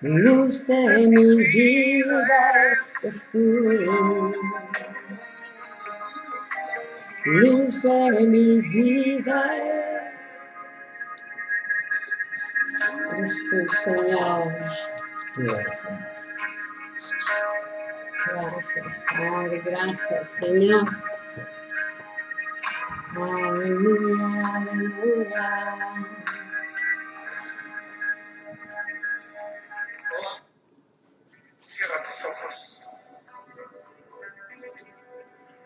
luz de mi vida es tú. Luz de mi vida eres tú, Señor. Gracias. Gracias, Padre, gracias, Señor. Aleluya, aleluya. Cierra tus ojos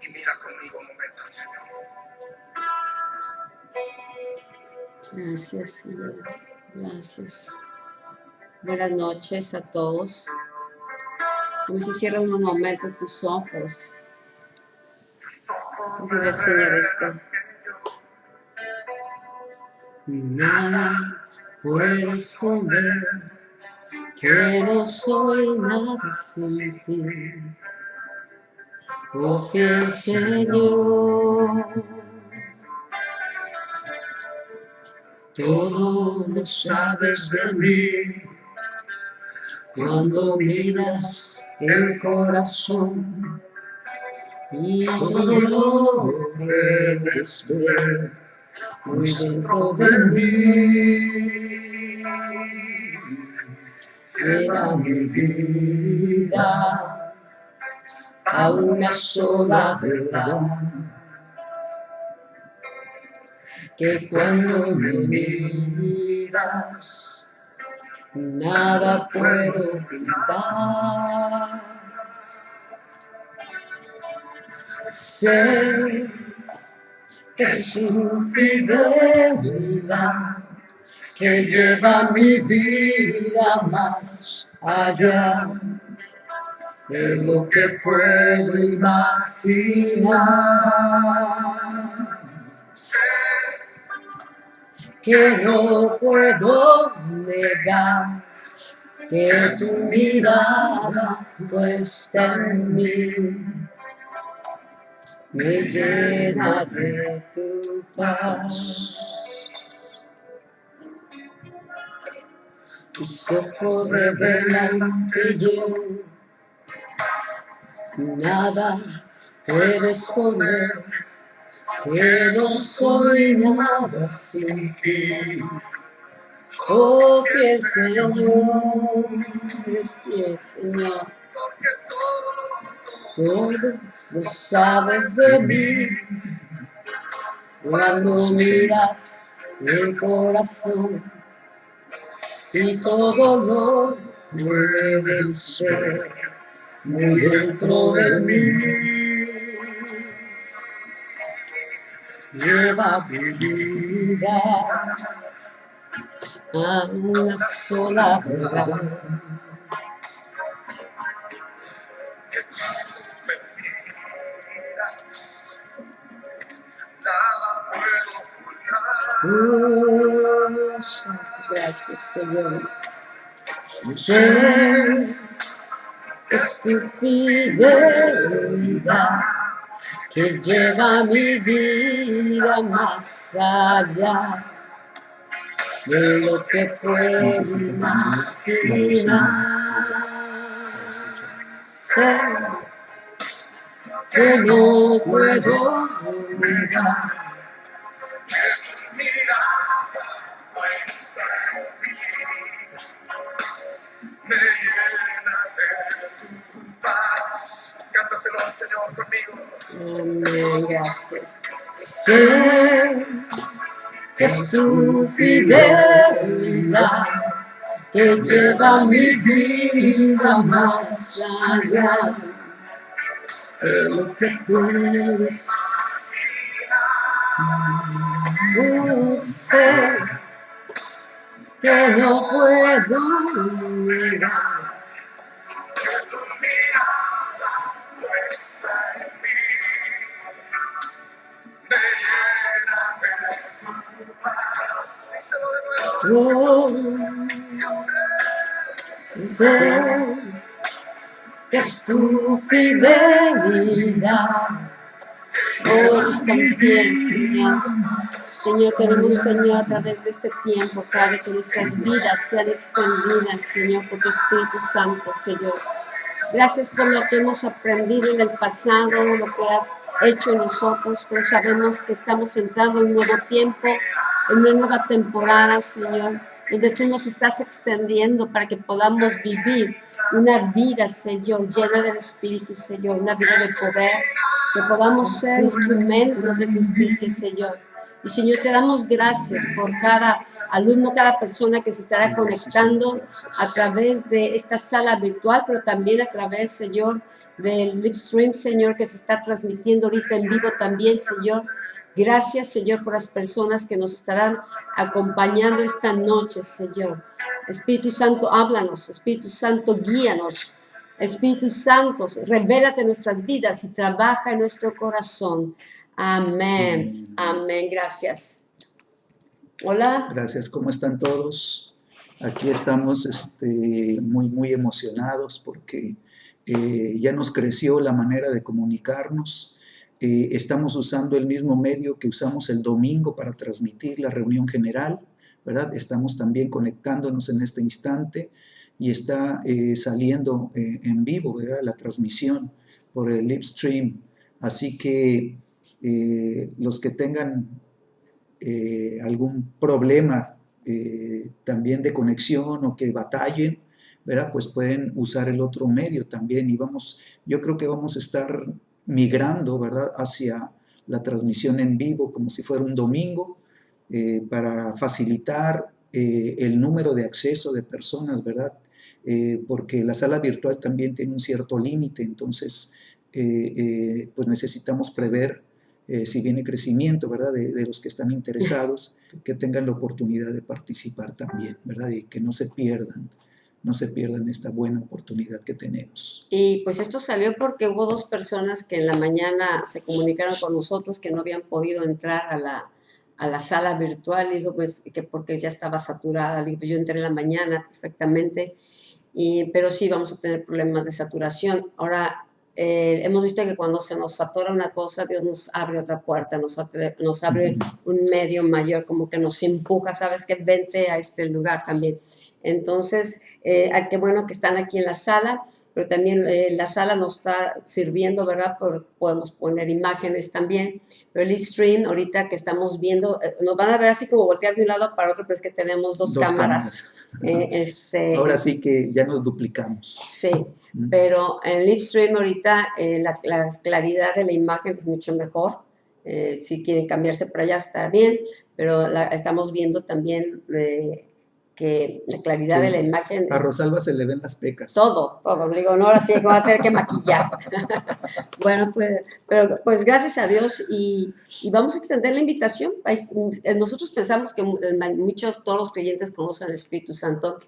y mira conmigo un momento al Señor. Gracias, Señor. Gracias. Buenas noches a todos. Como si cierran unos momentos tus ojos. Déjame ver, Señor, esto. Nada puedo esconder, que no soy nada sin ti. Oh fiel Señor, todo lo sabes de mí. Cuando miras el corazón y todo lo puedes ver muy dentro de mí. Lleva mi vida a una sola verdad, que cuando me miras nada puedo ocultar. Sé que es tu fidelidad que lleva mi vida más allá de lo que puedo imaginar. Que no puedo negar que tu mirada puesta en mí me llena de tu paz. Tus ojos revelan que yo nada puedo esconder, que no soy nada sin ti. Oh fiel Señor, eres fiel Señor. Todo lo sabes de mí. Cuando miras el corazón y todo lo puedes ver muy dentro de mí. Lleva mi vida a una sola verdad. Gracias, Señor. Sé que es tu fidelidad que lleva mi vida más allá de lo que puedo imaginar. Sé que no puedo negar Me llena de tu paz. Cántaselo al Señor conmigo. Amén, gracias. Sé que es tu fidelidad que lleva mi vida más allá de lo que puedes. Sé que no puedo negar Que tu mirada puesta en mí me llena de tu paz. Díselo de nuevo. sé que es tu fidelidad Oh, está en pie, Señor. Señor, queremos, Señor, a través de este tiempo, Padre, que nuestras vidas sean extendidas, Señor, por tu Espíritu Santo, Señor. Gracias por lo que hemos aprendido en el pasado, lo que has hecho en nosotros, pero sabemos que estamos entrando en un nuevo tiempo, en una nueva temporada, Señor, donde tú nos estás extendiendo para que podamos vivir una vida, Señor, llena del Espíritu, Señor, una vida de poder, que podamos ser instrumentos de justicia, Señor. Y Señor, te damos gracias por cada alumno, cada persona que se estará conectando a través de esta sala virtual, pero también a través, Señor, del live stream, Señor, que se está transmitiendo ahorita en vivo también, Señor. Gracias, Señor, por las personas que nos estarán acompañando esta noche, Señor. Espíritu Santo, háblanos. Espíritu Santo, guíanos. Espíritu Santo, revélate en nuestras vidas y trabaja en nuestro corazón. Amén. Amén. Gracias. Hola. Gracias. ¿Cómo están todos? Aquí estamos muy emocionados porque ya nos creció la manera de comunicarnos. Estamos usando el mismo medio que usamos el domingo para transmitir la reunión general, ¿verdad? Estamos también conectándonos en este instante y está saliendo en vivo, ¿verdad? La transmisión por el live stream. Así que los que tengan algún problema también de conexión o que batallen, ¿verdad? Pues pueden usar el otro medio también y yo creo que vamos a estar migrando, ¿verdad? Hacia la transmisión en vivo como si fuera un domingo para facilitar el número de acceso de personas, ¿verdad? Porque la sala virtual también tiene un cierto límite, entonces pues necesitamos prever si viene crecimiento, ¿verdad? De los que están interesados, que tengan la oportunidad de participar también, ¿verdad? Y que no se pierdan esta buena oportunidad que tenemos. Y pues esto salió porque hubo 2 personas que en la mañana se comunicaron con nosotros que no habían podido entrar a la sala virtual, y dijo pues que porque ya estaba saturada. Le dije, pues yo entré en la mañana perfectamente, pero sí vamos a tener problemas de saturación. Ahora, hemos visto que cuando se nos satura una cosa, Dios nos abre otra puerta, nos abre un medio mayor, como que nos empuja, ¿sabes qué? Vente a este lugar también. Entonces, qué bueno que están aquí en la sala, pero también la sala nos está sirviendo, ¿verdad? Podemos poner imágenes también, pero el live stream, ahorita que estamos viendo, nos van a ver así como voltear de un lado para otro, pero es que tenemos dos cámaras. Ahora sí que ya nos duplicamos. Sí, pero en live stream ahorita la claridad de la imagen es mucho mejor. Si quieren cambiarse para allá está bien, pero estamos viendo también que la claridad de la imagen... A Rosalba se le ven las pecas. Todo. Digo, no, ahora sí que voy a tener que maquillar. Bueno, pues gracias a Dios y vamos a extender la invitación. Nosotros pensamos que todos los creyentes conocen el Espíritu Santo,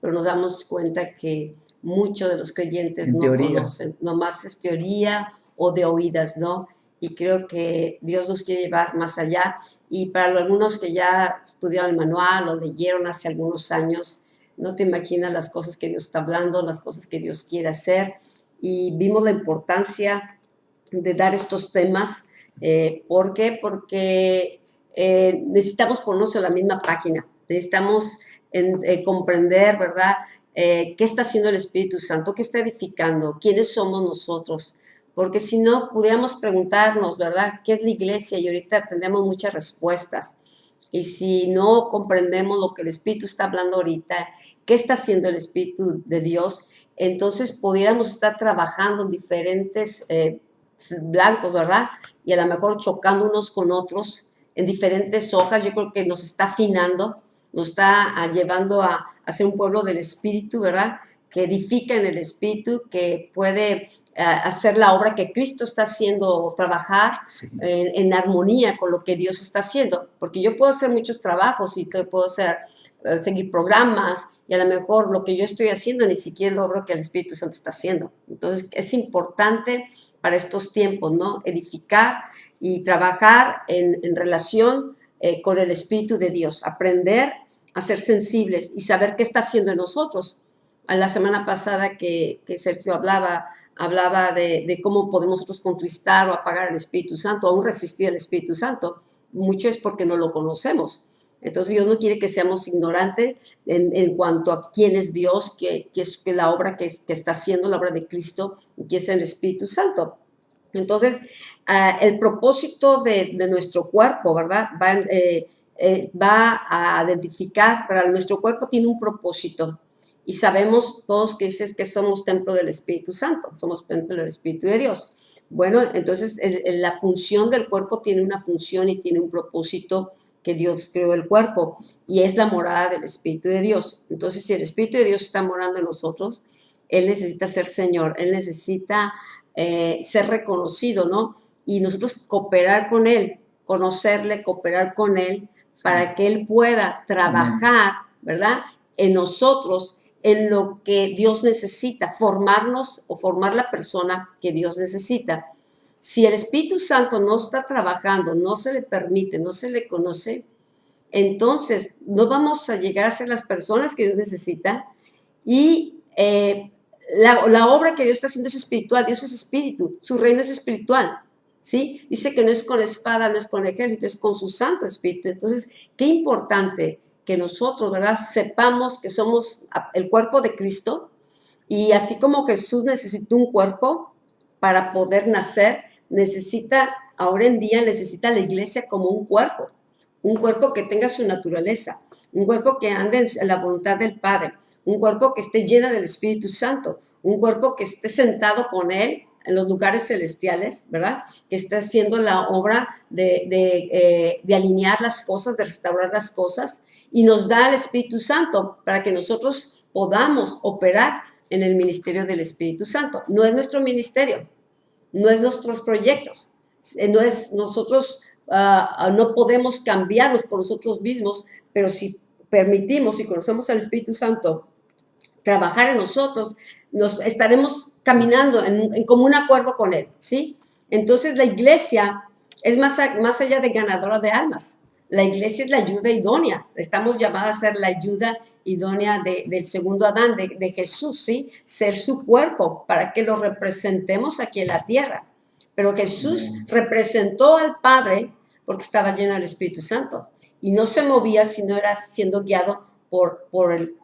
pero nos damos cuenta que muchos de los creyentes no conocen, nomás es teoría o de oídas, ¿no? Y creo que Dios nos quiere llevar más allá. Y para algunos que ya estudiaron el manual o leyeron hace algunos años, no te imaginas las cosas que Dios está hablando, las cosas que Dios quiere hacer. Y vimos la importancia de dar estos temas. ¿Por qué? Porque necesitamos ponernos en la misma página. Necesitamos comprender, ¿verdad? ¿Qué está haciendo el Espíritu Santo? ¿Qué está edificando? ¿Quiénes somos nosotros? Porque si no, pudiéramos preguntarnos, ¿verdad? ¿Qué es la iglesia? Y ahorita tendremos muchas respuestas. Y si no comprendemos lo que el Espíritu está hablando ahorita, ¿qué está haciendo el Espíritu de Dios? Entonces pudiéramos estar trabajando en diferentes blancos, ¿verdad? Y a lo mejor chocando unos con otros en diferentes hojas. Yo creo que nos está afinando, nos está llevando a ser un pueblo del Espíritu, ¿verdad? Que edifica en el Espíritu, que puede hacer la obra que Cristo está haciendo, trabajar en armonía con lo que Dios está haciendo. Porque yo puedo hacer muchos trabajos y puedo seguir programas, y a lo mejor lo que yo estoy haciendo ni siquiera logro que el Espíritu Santo está haciendo. Entonces es importante para estos tiempos, ¿no? Edificar y trabajar en relación con el Espíritu de Dios, aprender a ser sensibles y saber qué está haciendo en nosotros. A la semana pasada que Sergio hablaba hablaba de cómo podemos nosotros contristar o apagar el Espíritu Santo, aún resistir al Espíritu Santo. Mucho es porque no lo conocemos. Entonces Dios no quiere que seamos ignorantes en cuanto a quién es Dios, que es la obra que está haciendo, la obra de Cristo, y que es el Espíritu Santo. Entonces, el propósito de nuestro cuerpo, ¿verdad? Va a identificar, para nuestro cuerpo tiene un propósito. Y sabemos todos que dices que somos templo del Espíritu Santo, somos templo del Espíritu de Dios. Bueno, entonces la función del cuerpo tiene una función y tiene un propósito que Dios creó el cuerpo, y es la morada del Espíritu de Dios. Entonces, si el Espíritu de Dios está morando en nosotros, Él necesita ser Señor, Él necesita ser reconocido, ¿no? Y nosotros cooperar con Él, conocerle, cooperar con Él, para que Él pueda trabajar, ¿verdad?, en nosotros, en lo que Dios necesita, formarnos o formar la persona que Dios necesita. Si el Espíritu Santo no está trabajando, no se le permite, no se le conoce, entonces no vamos a llegar a ser las personas que Dios necesita, y la obra que Dios está haciendo es espiritual. Dios es espíritu, su reino es espiritual, ¿sí? Dice que no es con espada, no es con ejército, es con su Santo Espíritu. Entonces, qué importante que nosotros, ¿verdad?, sepamos que somos el cuerpo de Cristo, y así como Jesús necesitó un cuerpo para poder nacer, ahora en día necesita la iglesia como un cuerpo que tenga su naturaleza, un cuerpo que ande en la voluntad del Padre, un cuerpo que esté lleno del Espíritu Santo, un cuerpo que esté sentado con Él en los lugares celestiales, ¿verdad?, que esté haciendo la obra de alinear las cosas, de restaurar las cosas, y nos da el Espíritu Santo para que nosotros podamos operar en el ministerio del Espíritu Santo. No es nuestro ministerio, no es nuestros proyectos, no es nosotros, no podemos cambiarlos por nosotros mismos, pero si permitimos y conocemos al Espíritu Santo trabajar en nosotros, nos estaremos caminando en común acuerdo con Él, ¿sí? Entonces la iglesia es más allá de ganadora de almas. La iglesia es la ayuda idónea. Estamos llamadas a ser la ayuda idónea del segundo Adán, de Jesús, ¿sí? Ser su cuerpo para que lo representemos aquí en la tierra. Pero Jesús representó al Padre porque estaba lleno del Espíritu Santo y no se movía si no era siendo guiado por el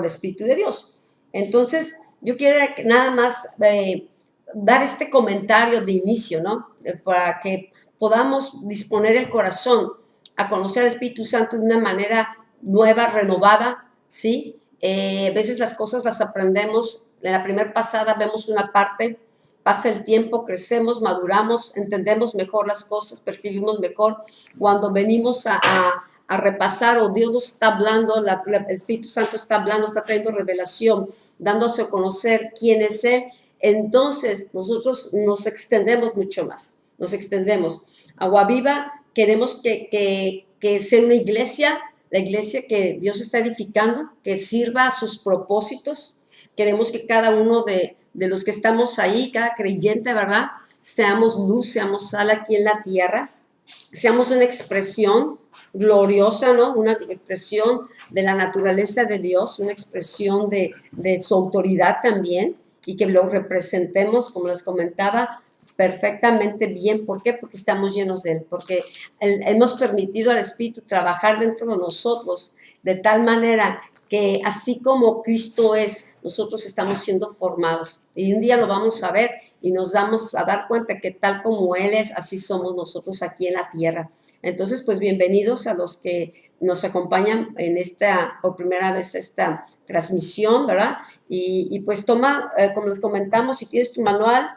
Espíritu de Dios. Entonces, yo quiero nada más dar este comentario de inicio, ¿no? Para que podamos disponer el corazón a conocer al Espíritu Santo de una manera nueva, renovada, ¿sí? A veces las cosas las aprendemos, en la primera pasada vemos una parte, pasa el tiempo, crecemos, maduramos, entendemos mejor las cosas, percibimos mejor. Cuando venimos a repasar, o Dios nos está hablando, el Espíritu Santo está hablando, está trayendo revelación, dándose a conocer quién es Él, entonces nosotros nos extendemos mucho más, nos extendemos. Agua Viva, queremos que sea una iglesia, la iglesia que Dios está edificando, que sirva a sus propósitos. Queremos que cada uno de los que estamos ahí, cada creyente, ¿verdad?, seamos luz, seamos sal aquí en la tierra, seamos una expresión gloriosa, ¿no?, una expresión de la naturaleza de Dios, una expresión de su autoridad también, y que lo representemos, como les comentaba, perfectamente bien. ¿Por qué? Porque estamos llenos de Él, porque hemos permitido al Espíritu trabajar dentro de nosotros de tal manera que así como Cristo es, nosotros estamos siendo formados. Y un día lo vamos a ver y nos vamos a dar cuenta que tal como Él es, así somos nosotros aquí en la tierra. Entonces, pues bienvenidos a los que nos acompañan en por primera vez esta transmisión, ¿verdad? Y pues toma, como les comentamos, si tienes tu manual,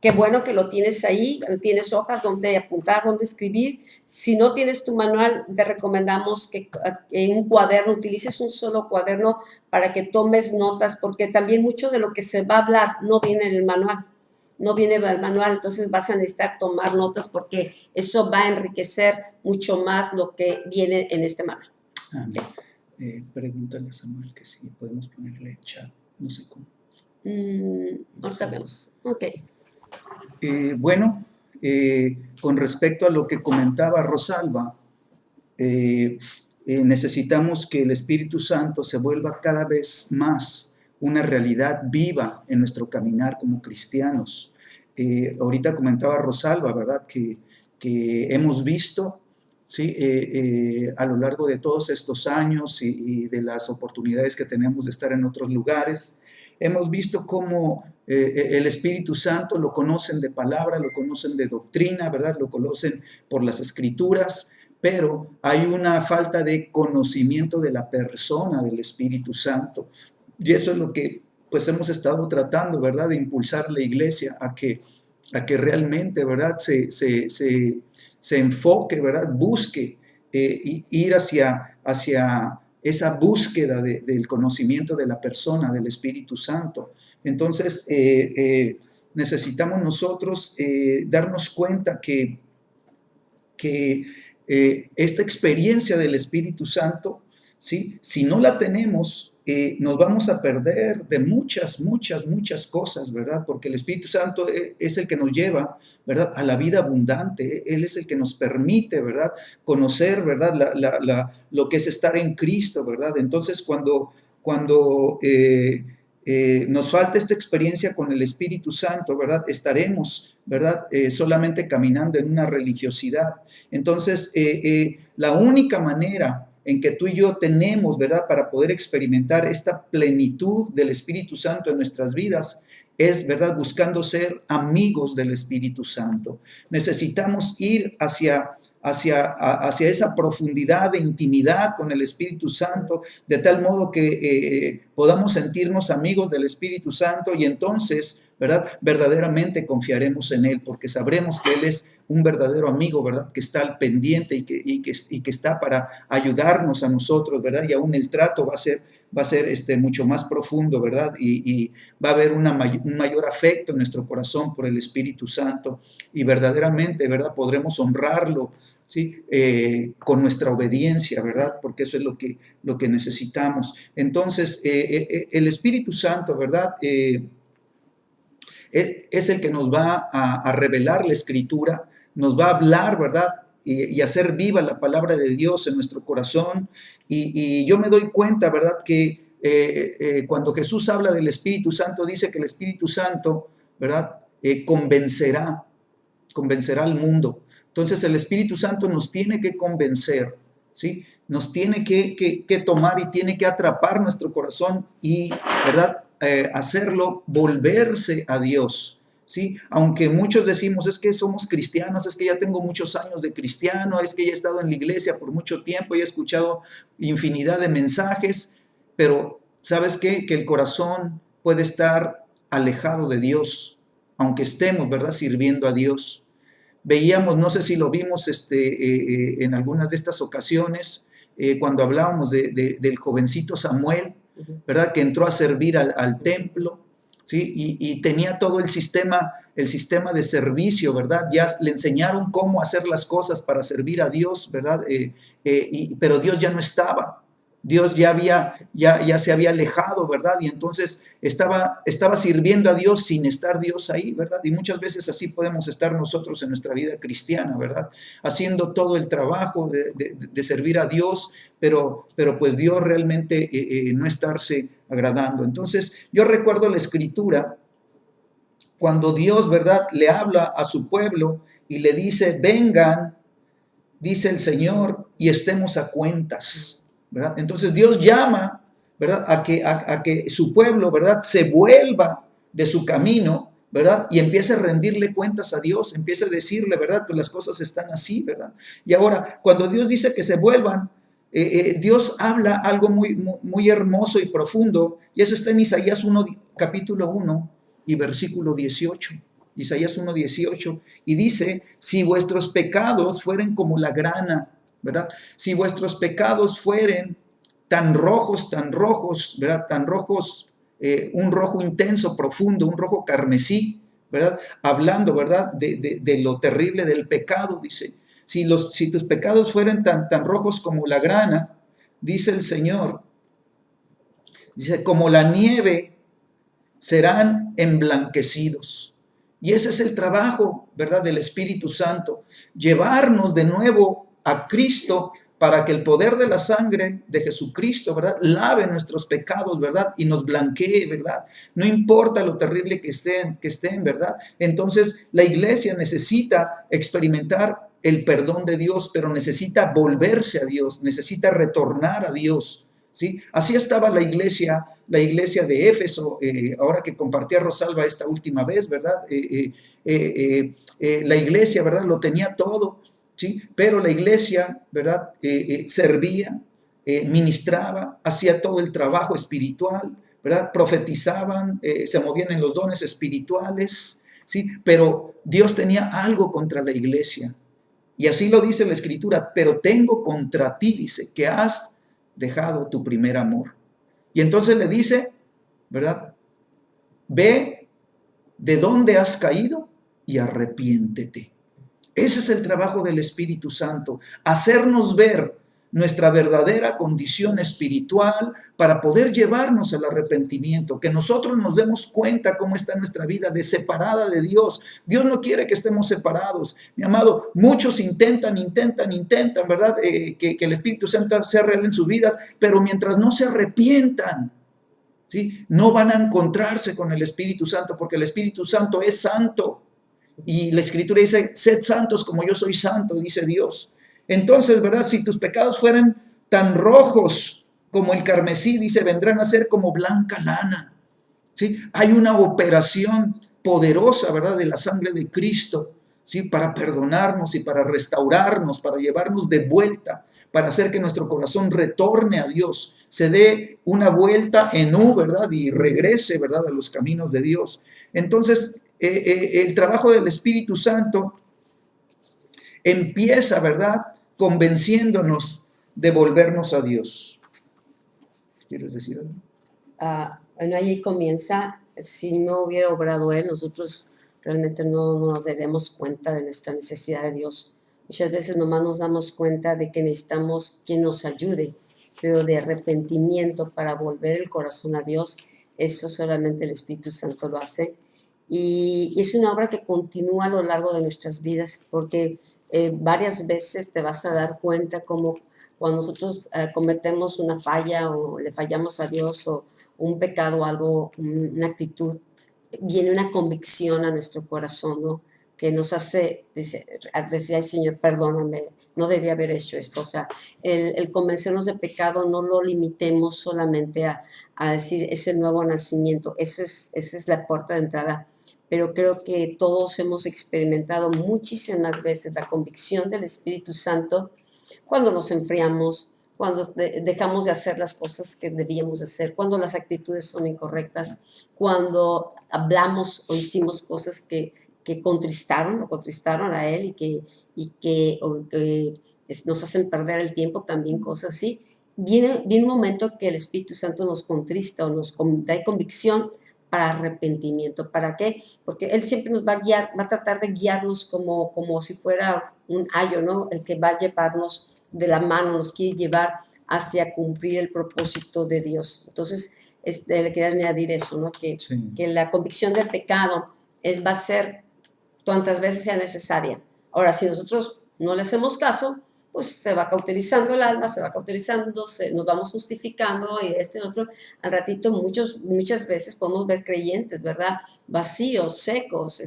qué bueno que lo tienes ahí, tienes hojas donde apuntar, donde escribir. Si no tienes tu manual, te recomendamos que en un cuaderno, utilices un solo cuaderno para que tomes notas, porque también mucho de lo que se va a hablar no viene en el manual, entonces vas a necesitar tomar notas porque eso va a enriquecer mucho más lo que viene en este manual. Pregúntale a Samuel que si podemos ponerle el chat, no sé cómo. Ahorita vemos, ok. Bueno, con respecto a lo que comentaba Rosalba, necesitamos que el Espíritu Santo se vuelva cada vez más una realidad viva en nuestro caminar como cristianos. Ahorita comentaba Rosalba, ¿verdad? Que hemos visto, ¿sí? A lo largo de todos estos años y de las oportunidades que tenemos de estar en otros lugares, hemos visto cómo el Espíritu Santo lo conocen de palabra, lo conocen de doctrina, ¿verdad? Lo conocen por las Escrituras, pero hay una falta de conocimiento de la persona del Espíritu Santo. Y eso es lo que pues hemos estado tratando, ¿verdad? De impulsar la iglesia a que realmente, ¿verdad? Se enfoque, ¿verdad? Busque ir hacia esa búsqueda del conocimiento de la persona, del Espíritu Santo. Entonces, necesitamos nosotros darnos cuenta que esta experiencia del Espíritu Santo, ¿sí? Si no la tenemos, nos vamos a perder de muchas cosas, ¿verdad? Porque el Espíritu Santo es el que nos lleva, ¿verdad?, a la vida abundante. Él es el que nos permite, ¿verdad?, conocer, ¿verdad?, lo que es estar en Cristo, ¿verdad? Entonces, cuando nos falta esta experiencia con el Espíritu Santo, ¿verdad?, estaremos, ¿verdad?, solamente caminando en una religiosidad. Entonces, la única manera en que tú y yo tenemos, ¿verdad?, para poder experimentar esta plenitud del Espíritu Santo en nuestras vidas, es, ¿verdad?, buscando ser amigos del Espíritu Santo. Necesitamos ir hacia esa profundidad de intimidad con el Espíritu Santo, de tal modo que podamos sentirnos amigos del Espíritu Santo y entonces, ¿verdad?, verdaderamente confiaremos en Él, porque sabremos que Él es un verdadero amigo, ¿verdad?, que está al pendiente y que está para ayudarnos a nosotros, ¿verdad?, y aún el trato va a ser mucho más profundo, ¿verdad?, y va a haber un mayor afecto en nuestro corazón por el Espíritu Santo, y verdaderamente, ¿verdad?, podremos honrarlo, ¿sí?, con nuestra obediencia, ¿verdad?, porque eso es lo que necesitamos. Entonces, el Espíritu Santo, ¿verdad?, es el que nos va a revelar la Escritura, nos va a hablar, ¿verdad?, y hacer viva la palabra de Dios en nuestro corazón. Y yo me doy cuenta, ¿verdad?, que cuando Jesús habla del Espíritu Santo, dice que el Espíritu Santo, ¿verdad?, convencerá al mundo. Entonces el Espíritu Santo nos tiene que convencer, ¿sí? Nos tiene que tomar y tiene que atrapar nuestro corazón y, ¿verdad?, hacerlo volverse a Dios, ¿sí? Aunque muchos decimos, es que somos cristianos, es que ya tengo muchos años de cristiano, es que ya he estado en la iglesia por mucho tiempo y he escuchado infinidad de mensajes, pero ¿sabes qué? Que el corazón puede estar alejado de Dios, aunque estemos, ¿verdad?, sirviendo a Dios. Veíamos, no sé si lo vimos en algunas de estas ocasiones, cuando hablábamos del jovencito Samuel, ¿verdad?, que entró a servir al templo, ¿sí? Y tenía todo el sistema de servicio, ¿verdad? Ya le enseñaron cómo hacer las cosas para servir a Dios, ¿verdad? Pero Dios ya no estaba. Dios ya se había alejado, ¿verdad? Y entonces estaba sirviendo a Dios sin estar Dios ahí, ¿verdad? Y muchas veces así podemos estar nosotros en nuestra vida cristiana, ¿verdad? Haciendo todo el trabajo de servir a Dios, pero pues Dios realmente no estarse agradando. Entonces yo recuerdo la Escritura cuando Dios, ¿verdad?, le habla a su pueblo y le dice, vengan, dice el Señor, y estemos a cuentas, ¿verdad? Entonces Dios llama, ¿verdad?, a que su pueblo, ¿verdad?, se vuelva de su camino, ¿verdad?, y empiece a rendirle cuentas a Dios, empiece a decirle, ¿verdad?, pues las cosas están así, ¿verdad? Y ahora, cuando Dios dice que se vuelvan, Dios habla algo muy hermoso y profundo, y eso está en Isaías 1, capítulo 1 y versículo 18. Isaías 1:18, y dice, si vuestros pecados fueren como la grana, ¿verdad? Si vuestros pecados fueren tan rojos, ¿verdad? Tan rojos, un rojo intenso, profundo, un rojo carmesí, ¿verdad? Hablando, ¿verdad?, de lo terrible del pecado, dice, si tus pecados fueran tan rojos como la grana, dice el Señor, dice, como la nieve serán emblanquecidos. Y ese es el trabajo, ¿verdad?, del Espíritu Santo, llevarnos de nuevo a Cristo para que el poder de la sangre de Jesucristo, ¿verdad?, lave nuestros pecados, ¿verdad?, y nos blanquee, ¿verdad? No importa lo terrible que estén, ¿verdad? Entonces, la iglesia necesita experimentar el perdón de Dios, pero necesita volverse a Dios, necesita retornar a Dios, ¿sí? Así estaba la iglesia de Éfeso, ahora que compartía Rosalba esta última vez, ¿verdad? La iglesia, ¿verdad?, lo tenía todo, ¿sí? Pero la iglesia, ¿verdad?, servía, ministraba, hacía todo el trabajo espiritual, ¿verdad? Profetizaban, se movían en los dones espirituales, ¿sí? Pero Dios tenía algo contra la iglesia. Y así lo dice la Escritura, pero tengo contra ti, dice, que has dejado tu primer amor. Y entonces le dice, ¿verdad? Ve de dónde has caído y arrepiéntete. Ese es el trabajo del Espíritu Santo, hacernos ver nuestra verdadera condición espiritual para poder llevarnos al arrepentimiento, que nosotros nos demos cuenta cómo está nuestra vida de separada de Dios. Dios no quiere que estemos separados, mi amado. Muchos intentan, ¿verdad? Que el Espíritu Santo sea real en sus vidas, pero mientras no se arrepientan, ¿sí?, no van a encontrarse con el Espíritu Santo, porque el Espíritu Santo es santo. Y la Escritura dice, sed santos como yo soy santo, dice Dios. Entonces, ¿verdad?, si tus pecados fueran tan rojos como el carmesí, dice, vendrán a ser como blanca lana, ¿sí? Hay una operación poderosa, ¿verdad?, de la sangre de Cristo, ¿sí?, para perdonarnos y para restaurarnos, para llevarnos de vuelta, para hacer que nuestro corazón retorne a Dios, se dé una vuelta en U, ¿verdad?, y regrese, ¿verdad?, a los caminos de Dios. Entonces, el trabajo del Espíritu Santo empieza, ¿verdad?, convenciéndonos de volvernos a Dios. ¿Quieres decir algo? Bueno, allí comienza, si no hubiera obrado Él, nosotros realmente no nos daremos cuenta de nuestra necesidad de Dios. Muchas veces nomás nos damos cuenta de que necesitamos quien nos ayude, pero de arrepentimiento para volver el corazón a Dios, eso solamente el Espíritu Santo lo hace. Y es una obra que continúa a lo largo de nuestras vidas, porque varias veces te vas a dar cuenta como cuando nosotros cometemos una falla o le fallamos a Dios o un pecado, algo, una actitud, viene una convicción a nuestro corazón, ¿no?, que nos hace decir, ay Señor, perdóname, no debía haber hecho esto. O sea, el convencernos de pecado no lo limitemos solamente a decir es el nuevo nacimiento, esa es la puerta de entrada. Pero creo que todos hemos experimentado muchísimas veces la convicción del Espíritu Santo cuando nos enfriamos, cuando dejamos de hacer las cosas que debíamos hacer, cuando las actitudes son incorrectas, cuando hablamos o hicimos cosas que contristaron a Él y que nos hacen perder el tiempo, también cosas así. Viene un momento que el Espíritu Santo nos contrista o nos trae convicción para arrepentimiento. ¿Para qué? Porque Él siempre nos va a guiar, va a tratar de guiarnos como si fuera un ayo, ¿no?, el que va a llevarnos de la mano, nos quiere llevar hacia cumplir el propósito de Dios. Entonces, le quería añadir eso, ¿no?, que la convicción del pecado va a ser cuantas veces sea necesaria. Ahora, si nosotros no le hacemos caso, pues se va cauterizando el alma, se va cauterizando, nos vamos justificando y esto y otro. Al ratito, muchas veces podemos ver creyentes, ¿verdad?, vacíos, secos,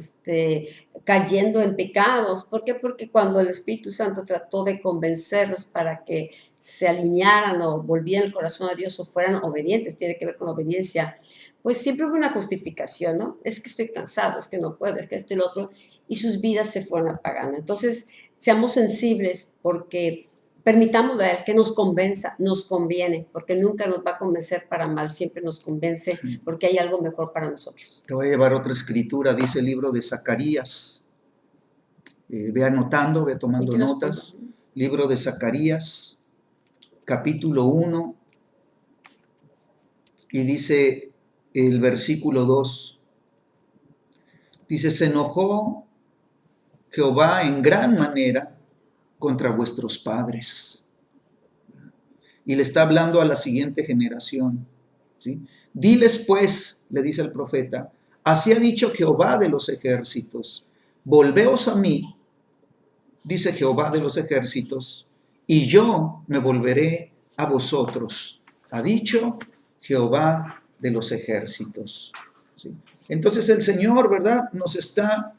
cayendo en pecados. ¿Por qué? Porque cuando el Espíritu Santo trató de convencerlos para que se alinearan o volvieran el corazón a Dios o fueran obedientes, tiene que ver con obediencia, pues siempre hubo una justificación, ¿no? Es que estoy cansado, es que no puedo, es que esto y lo otro, y sus vidas se fueron apagando. Entonces, seamos sensibles porque permitamos a Él que nos convenza, nos conviene, porque nunca nos va a convencer para mal, siempre nos convence porque hay algo mejor para nosotros. Te voy a llevar otra escritura, dice el libro de Zacarías. Ve anotando, ve tomando notas. Libro de Zacarías, capítulo 1, y dice el versículo 2. Dice, se enojó Jehová en gran manera contra vuestros padres. Y le está hablando a la siguiente generación, ¿sí? Diles pues, le dice el profeta, así ha dicho Jehová de los ejércitos, volveos a mí, dice Jehová de los ejércitos, y yo me volveré a vosotros, ha dicho Jehová de los ejércitos. ¿Sí? Entonces el Señor, ¿verdad?, nos está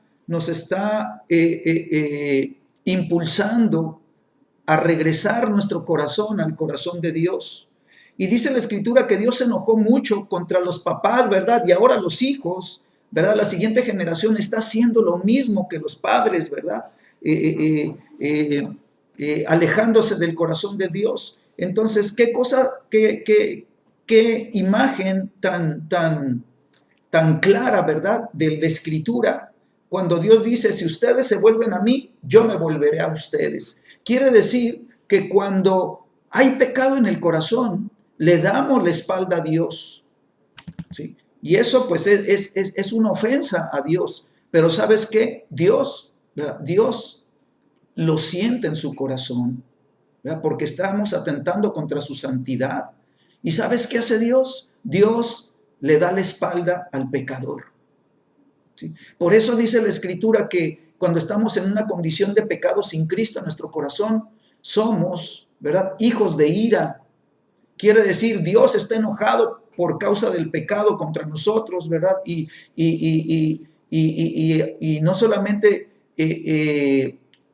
impulsando a regresar nuestro corazón al corazón de Dios. Y dice la Escritura que Dios se enojó mucho contra los papás, ¿verdad? Y ahora los hijos, ¿verdad? La siguiente generación está haciendo lo mismo que los padres, ¿verdad? Alejándose del corazón de Dios. Entonces, qué imagen tan clara, ¿verdad?, de la Escritura, cuando Dios dice, si ustedes se vuelven a mí, yo me volveré a ustedes. Quiere decir que cuando hay pecado en el corazón, le damos la espalda a Dios, ¿sí? Y eso pues es una ofensa a Dios. Pero ¿sabes qué? Dios lo siente en su corazón, ¿verdad? Porque estamos atentando contra su santidad. ¿Y sabes qué hace Dios? Dios le da la espalda al pecador, ¿sí? Por eso dice la Escritura que cuando estamos en una condición de pecado sin Cristo en nuestro corazón, somos, ¿verdad?, hijos de ira. Quiere decir, Dios está enojado por causa del pecado contra nosotros, ¿verdad? Y no solamente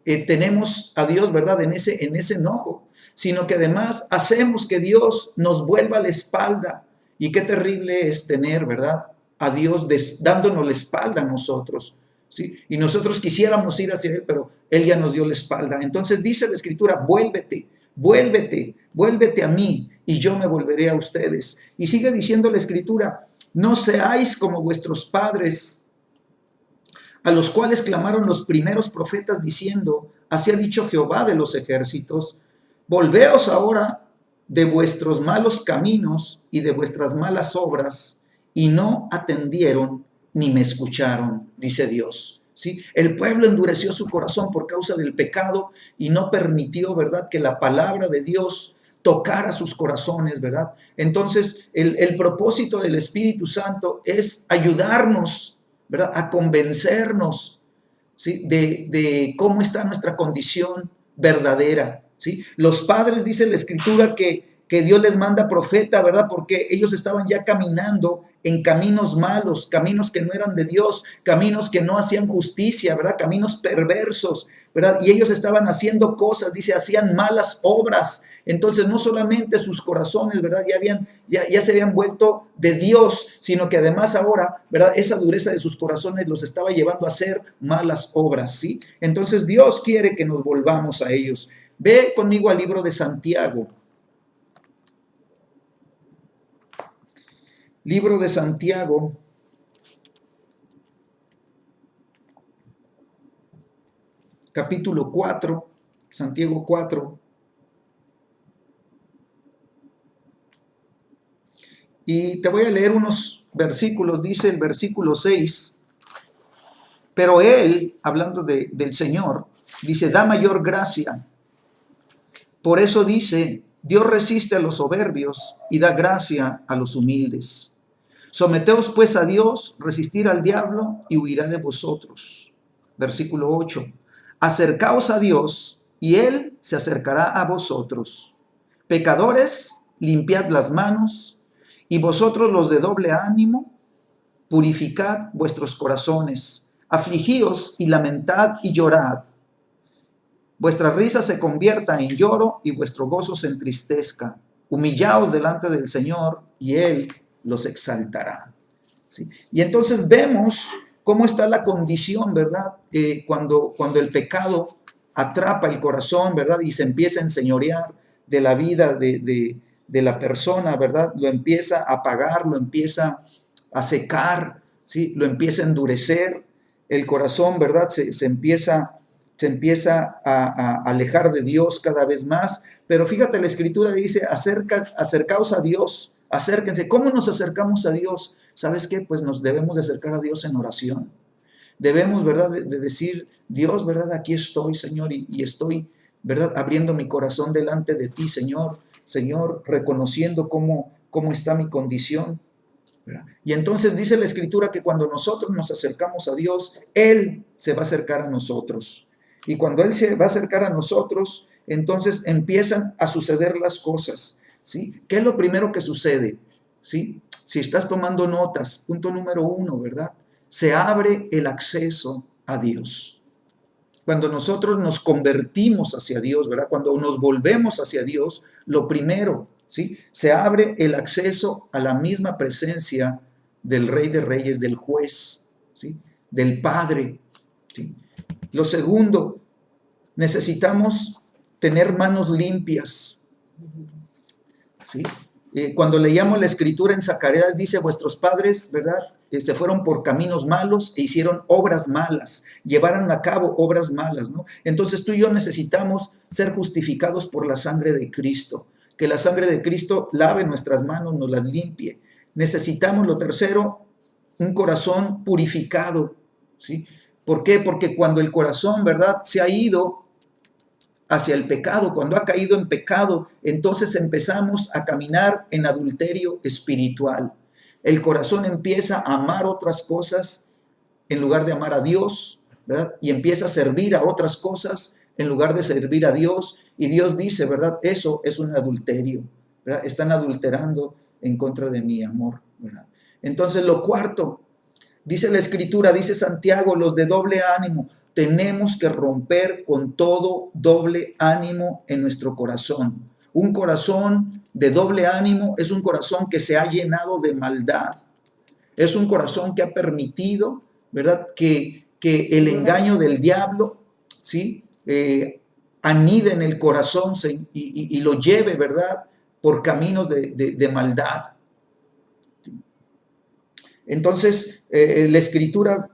tenemos a Dios, ¿verdad?, en ese enojo, sino que además hacemos que Dios nos vuelva la espalda. Y qué terrible es tener, ¿verdad?, a Dios dándonos la espalda a nosotros, ¿sí? Y nosotros quisiéramos ir hacia Él, pero Él ya nos dio la espalda. Entonces dice la Escritura, vuélvete a mí, y yo me volveré a ustedes. Y sigue diciendo la Escritura, no seáis como vuestros padres, a los cuales clamaron los primeros profetas diciendo, así ha dicho Jehová de los ejércitos, volveos ahora de vuestros malos caminos y de vuestras malas obras, y no atendieron ni me escucharon, dice Dios. ¿Sí? El pueblo endureció su corazón por causa del pecado y no permitió, ¿verdad?, que la palabra de Dios tocara sus corazones, ¿verdad? Entonces, el propósito del Espíritu Santo es ayudarnos, ¿verdad?, a convencernos, ¿sí?, de cómo está nuestra condición verdadera, ¿sí? Los padres, dice la Escritura, que Dios les manda profeta, ¿verdad?, porque ellos estaban ya caminando en caminos malos, caminos que no eran de Dios, caminos que no hacían justicia, ¿verdad?, caminos perversos, ¿verdad? Y ellos estaban haciendo cosas, dice, hacían malas obras. Entonces no solamente sus corazones, ¿verdad?, ya se habían vuelto de Dios, sino que además ahora, ¿verdad?, esa dureza de sus corazones los estaba llevando a hacer malas obras, ¿sí? Entonces Dios quiere que nos volvamos a ellos. Ve conmigo al libro de Santiago. Libro de Santiago, capítulo 4, Santiago 4. Y te voy a leer unos versículos. Dice el versículo 6, pero Él, hablando del Señor, dice, da mayor gracia. Por eso dice, Dios resiste a los soberbios y da gracia a los humildes. Someteos pues a Dios, resistir al diablo y huirá de vosotros. Versículo 8. Acercaos a Dios y Él se acercará a vosotros. Pecadores, limpiad las manos, y vosotros los de doble ánimo, purificad vuestros corazones. Afligíos y lamentad y llorad. Vuestra risa se convierta en lloro y vuestro gozo se entristezca. Humillaos delante del Señor y Él los exaltará. ¿Sí? Y entonces vemos cómo está la condición, ¿verdad? Cuando el pecado atrapa el corazón, ¿verdad?, y se empieza a enseñorear de la vida de la persona, ¿verdad? Lo empieza a apagar, lo empieza a secar, ¿sí? Lo empieza a endurecer. El corazón, ¿verdad?, se empieza a alejar de Dios cada vez más. Pero fíjate, la Escritura dice, acercaos a Dios, acérquense. ¿Cómo nos acercamos a Dios? ¿Sabes qué? Pues nos debemos de acercar a Dios en oración. Debemos, ¿verdad?, de decir, Dios, ¿verdad?, aquí estoy, Señor, y estoy, ¿verdad?, abriendo mi corazón delante de ti, Señor, reconociendo cómo está mi condición, ¿verdad? Y entonces dice la Escritura que cuando nosotros nos acercamos a Dios, Él se va a acercar a nosotros. Y cuando Él se va a acercar a nosotros, entonces empiezan a suceder las cosas, ¿sí? ¿Qué es lo primero que sucede? ¿Sí? Si estás tomando notas, punto número 1, ¿verdad? Se abre el acceso a Dios. Cuando nosotros nos convertimos hacia Dios, ¿verdad? Cuando nos volvemos hacia Dios, lo primero, ¿sí? Se abre el acceso a la misma presencia del Rey de Reyes, del Juez, ¿sí? Del Padre, ¿sí? Lo segundo, necesitamos tener manos limpias, ¿sí? Cuando leíamos la escritura en Zacarías dice, vuestros padres, ¿verdad? Se fueron por caminos malos e hicieron obras malas, llevaron a cabo obras malas, ¿no? Entonces tú y yo necesitamos ser justificados por la sangre de Cristo, que la sangre de Cristo lave nuestras manos, nos las limpie. Necesitamos, lo tercero, un corazón purificado, ¿sí? ¿Por qué? Porque cuando el corazón, ¿verdad?, se ha ido hacia el pecado, cuando ha caído en pecado, entonces empezamos a caminar en adulterio espiritual. El corazón empieza a amar otras cosas en lugar de amar a Dios, ¿verdad? Y empieza a servir a otras cosas en lugar de servir a Dios. Y Dios dice, ¿verdad? Eso es un adulterio, ¿verdad? Están adulterando en contra de mi amor, ¿verdad? Entonces, lo cuarto, dice la Escritura, dice Santiago, los de doble ánimo, tenemos que romper con todo doble ánimo en nuestro corazón. Un corazón de doble ánimo es un corazón que se ha llenado de maldad. Es un corazón que ha permitido, ¿verdad?, que el engaño del diablo, ¿sí?, anide en el corazón y lo lleve, ¿verdad?, por caminos de maldad. Entonces, la Escritura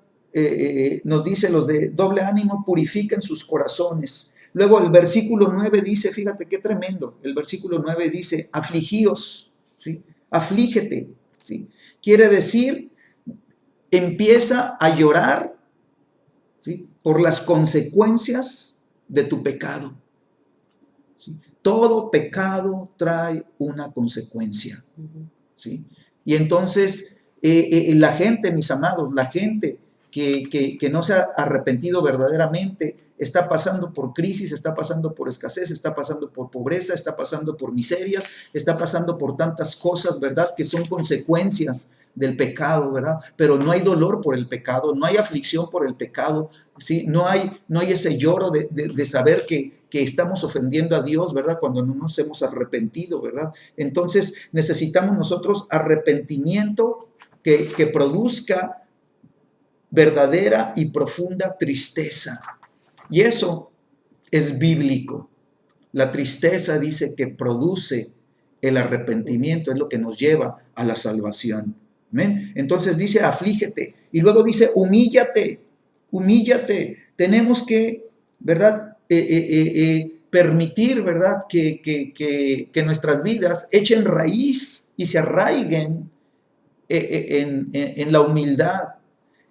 nos dice, los de doble ánimo purifiquen sus corazones. Luego el versículo 9 dice, fíjate qué tremendo, el versículo 9 dice, afligíos, ¿sí? Aflígete, ¿sí? Quiere decir, empieza a llorar, ¿sí?, por las consecuencias de tu pecado, ¿sí? Todo pecado trae una consecuencia, ¿sí? Y entonces la gente, mis amados, la gente que no se ha arrepentido verdaderamente, está pasando por crisis, está pasando por escasez, está pasando por pobreza, está pasando por miserias, está pasando por tantas cosas, ¿verdad?, que son consecuencias del pecado, ¿verdad? Pero no hay dolor por el pecado, no hay aflicción por el pecado, ¿sí? No hay ese lloro de saber que estamos ofendiendo a Dios, ¿verdad?, cuando no nos hemos arrepentido, ¿verdad? Entonces necesitamos nosotros arrepentimiento que produzca verdadera y profunda tristeza. Y eso es bíblico. La tristeza dice que produce el arrepentimiento, es lo que nos lleva a la salvación. ¿Amén? Entonces dice, aflígete. Y luego dice, humíllate, humíllate. Tenemos que, ¿verdad?, permitir, ¿verdad?, que nuestras vidas echen raíz y se arraiguen en la humildad.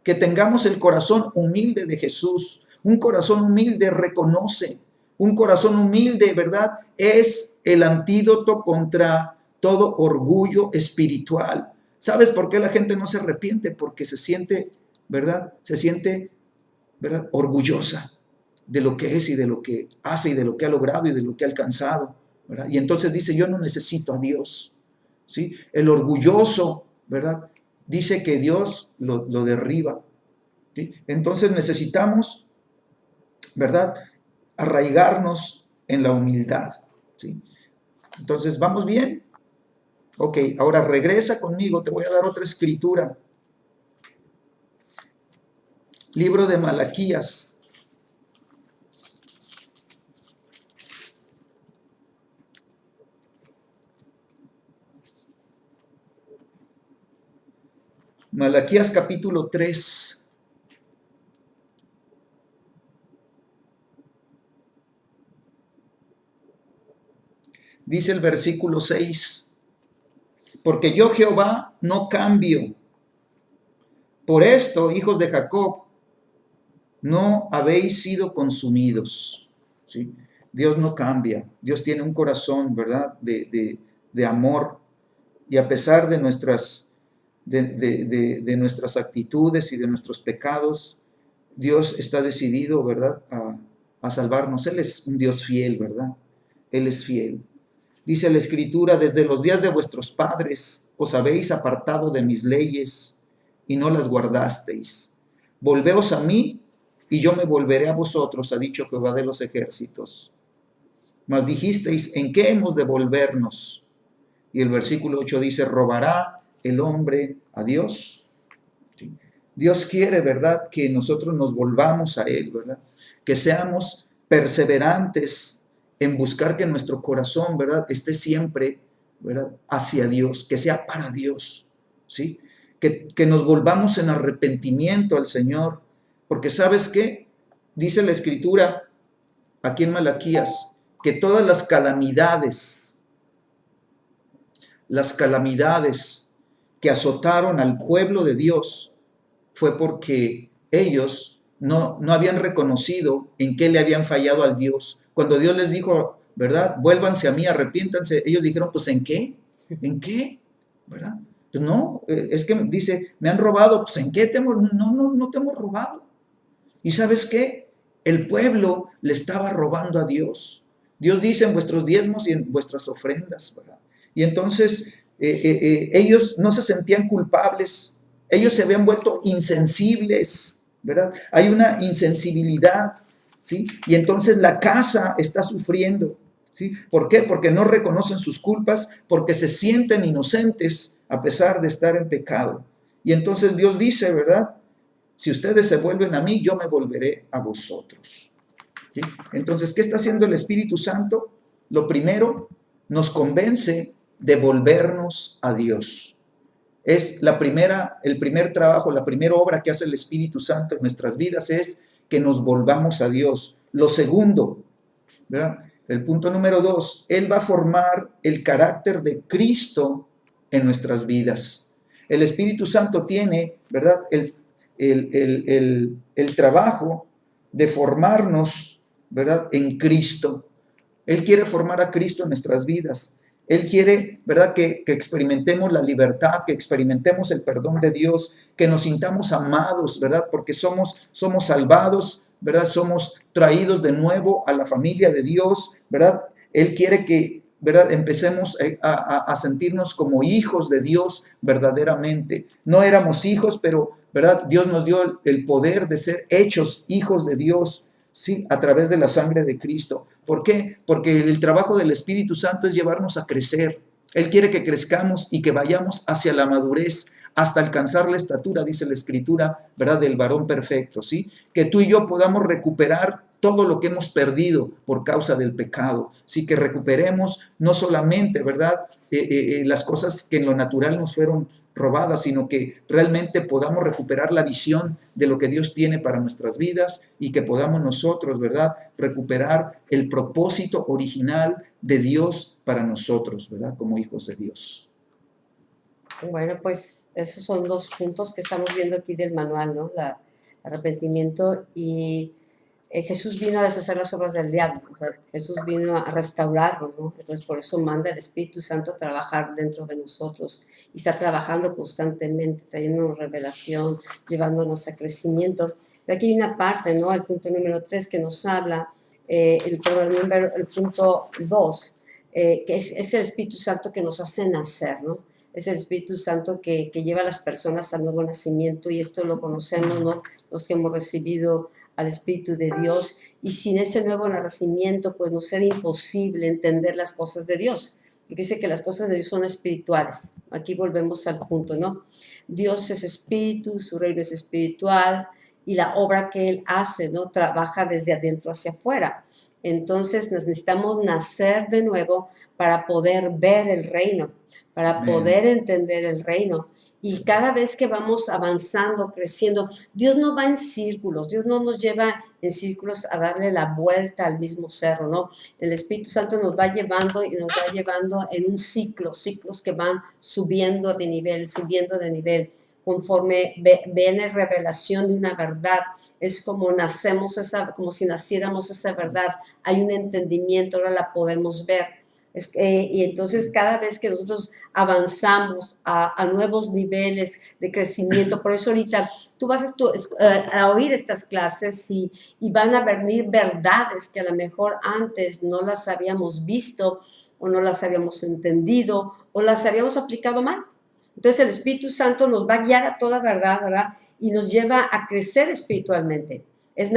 Que tengamos el corazón humilde de Jesús. Un corazón humilde reconoce. Un corazón humilde, ¿verdad?, es el antídoto contra todo orgullo espiritual. ¿Sabes por qué la gente no se arrepiente? Porque se siente, ¿verdad?, ¿verdad?, orgullosa de lo que es y de lo que hace y de lo que ha logrado y de lo que ha alcanzado, ¿verdad? Y entonces dice, yo no necesito a Dios, ¿sí? El orgulloso, ¿verdad?, dice que Dios lo derriba, ¿sí? Entonces necesitamos, ¿verdad?, arraigarnos en la humildad, ¿sí? Entonces, ¿vamos bien? Ok, ahora regresa conmigo, te voy a dar otra escritura. Libro de Malaquías. Malaquías capítulo 3. Dice el versículo 6, porque yo Jehová no cambio. Por esto, hijos de Jacob, no habéis sido consumidos, ¿sí? Dios no cambia. Dios tiene un corazón, ¿verdad?, de amor. Y a pesar de nuestras nuestras actitudes y de nuestros pecados, Dios está decidido, ¿verdad?, a a salvarnos. Él es un Dios fiel, ¿verdad? Él es fiel. Dice la Escritura, desde los días de vuestros padres os habéis apartado de mis leyes y no las guardasteis. Volveos a mí y yo me volveré a vosotros, ha dicho Jehová de los ejércitos. Mas dijisteis, ¿en qué hemos de volvernos? Y el versículo 8 dice, ¿robará el hombre a Dios? ¿Sí? Dios quiere, ¿verdad?, que nosotros nos volvamos a Él, ¿verdad? Que seamos perseverantes en buscar que nuestro corazón, ¿verdad?, esté siempre, ¿verdad?, hacia Dios, que sea para Dios, ¿sí? Que nos volvamos en arrepentimiento al Señor, porque ¿sabes qué? Dice la Escritura aquí en Malaquías, que todas las calamidades que azotaron al pueblo de Dios fue porque ellos no habían reconocido en qué le habían fallado al Dios. Cuando Dios les dijo, ¿verdad?, vuélvanse a mí, arrepiéntanse, ellos dijeron, pues ¿en qué? ¿En qué? ¿Verdad? Pues no, es que dice, me han robado, pues ¿en qué te hemos? No te hemos robado. ¿Y sabes qué? El pueblo le estaba robando a Dios. Dios dice en vuestros diezmos y en vuestras ofrendas, ¿verdad? Y entonces ellos no se sentían culpables, ellos se habían vuelto insensibles, ¿verdad? Hay una insensibilidad, ¿sí? Y entonces la casa está sufriendo, ¿sí? ¿Por qué? Porque no reconocen sus culpas, porque se sienten inocentes a pesar de estar en pecado. Y entonces Dios dice, ¿verdad? Si ustedes se vuelven a mí, yo me volveré a vosotros. ¿Sí? Entonces, ¿qué está haciendo el Espíritu Santo? Lo primero, nos convence de volvernos a Dios. Es el primer trabajo, la primera obra que hace el Espíritu Santo en nuestras vidas es que nos volvamos a Dios. Lo segundo, ¿verdad? El punto número 2, Él va a formar el carácter de Cristo en nuestras vidas. El Espíritu Santo tiene, ¿verdad?, el trabajo de formarnos, ¿verdad?, en Cristo. Él quiere formar a Cristo en nuestras vidas. Él quiere, ¿verdad?, que experimentemos la libertad, que experimentemos el perdón de Dios, que nos sintamos amados, ¿verdad?, porque somos salvados, ¿verdad?, somos traídos de nuevo a la familia de Dios, ¿verdad? Él quiere que, ¿verdad?, empecemos a sentirnos como hijos de Dios verdaderamente. No éramos hijos, pero, ¿verdad?, Dios nos dio el poder de ser hechos hijos de Dios, ¿sí?, a través de la sangre de Cristo. ¿Por qué? Porque el trabajo del Espíritu Santo es llevarnos a crecer. Él quiere que crezcamos y que vayamos hacia la madurez, hasta alcanzar la estatura, dice la Escritura, ¿verdad?, del varón perfecto, ¿sí? Que tú y yo podamos recuperar todo lo que hemos perdido por causa del pecado, ¿sí? Que recuperemos no solamente, ¿verdad?, las cosas que en lo natural nos fueron robadas, sino que realmente podamos recuperar la visión de lo que Dios tiene para nuestras vidas y que podamos nosotros, ¿verdad?, recuperar el propósito original de Dios para nosotros, ¿verdad?, como hijos de Dios. Bueno, pues esos son dos puntos que estamos viendo aquí del manual, ¿no? El arrepentimiento y Jesús vino a deshacer las obras del diablo, o sea, Jesús vino a restaurarnos, ¿no? Entonces por eso manda el Espíritu Santo a trabajar dentro de nosotros y está trabajando constantemente, trayéndonos revelación, llevándonos a crecimiento. Pero aquí hay una parte, ¿no? El punto número 3 que nos habla, el punto 2, que es el Espíritu Santo que nos hace nacer, ¿no? Es el Espíritu Santo que lleva a las personas al nuevo nacimiento y esto lo conocemos, ¿no?, los que hemos recibido al Espíritu de Dios, y sin ese nuevo nacimiento pues nos será imposible entender las cosas de Dios, porque dice que las cosas de Dios son espirituales. Aquí volvemos al punto, ¿no? Dios es espíritu, su reino es espiritual y la obra que Él hace, ¿no?, trabaja desde adentro hacia afuera. Entonces necesitamos nacer de nuevo para poder ver el reino, para poder entender el reino. Y cada vez que vamos avanzando, creciendo, Dios no va en círculos, Dios no nos lleva en círculos a darle la vuelta al mismo cerro, ¿no? El Espíritu Santo nos va llevando y nos va llevando en un ciclo, ciclos que van subiendo de nivel, conforme viene revelación de una verdad. Es como como si naciéramos esa verdad, hay un entendimiento, ahora la podemos ver. Y entonces cada vez que nosotros avanzamos a nuevos niveles de crecimiento, por eso ahorita tú vas a oír estas clases y van a venir verdades que a lo mejor antes no las habíamos visto o no las habíamos entendido o las habíamos aplicado mal. Entonces el Espíritu Santo nos va a guiar a toda verdad, ¿verdad? Y nos lleva a crecer espiritualmente. Es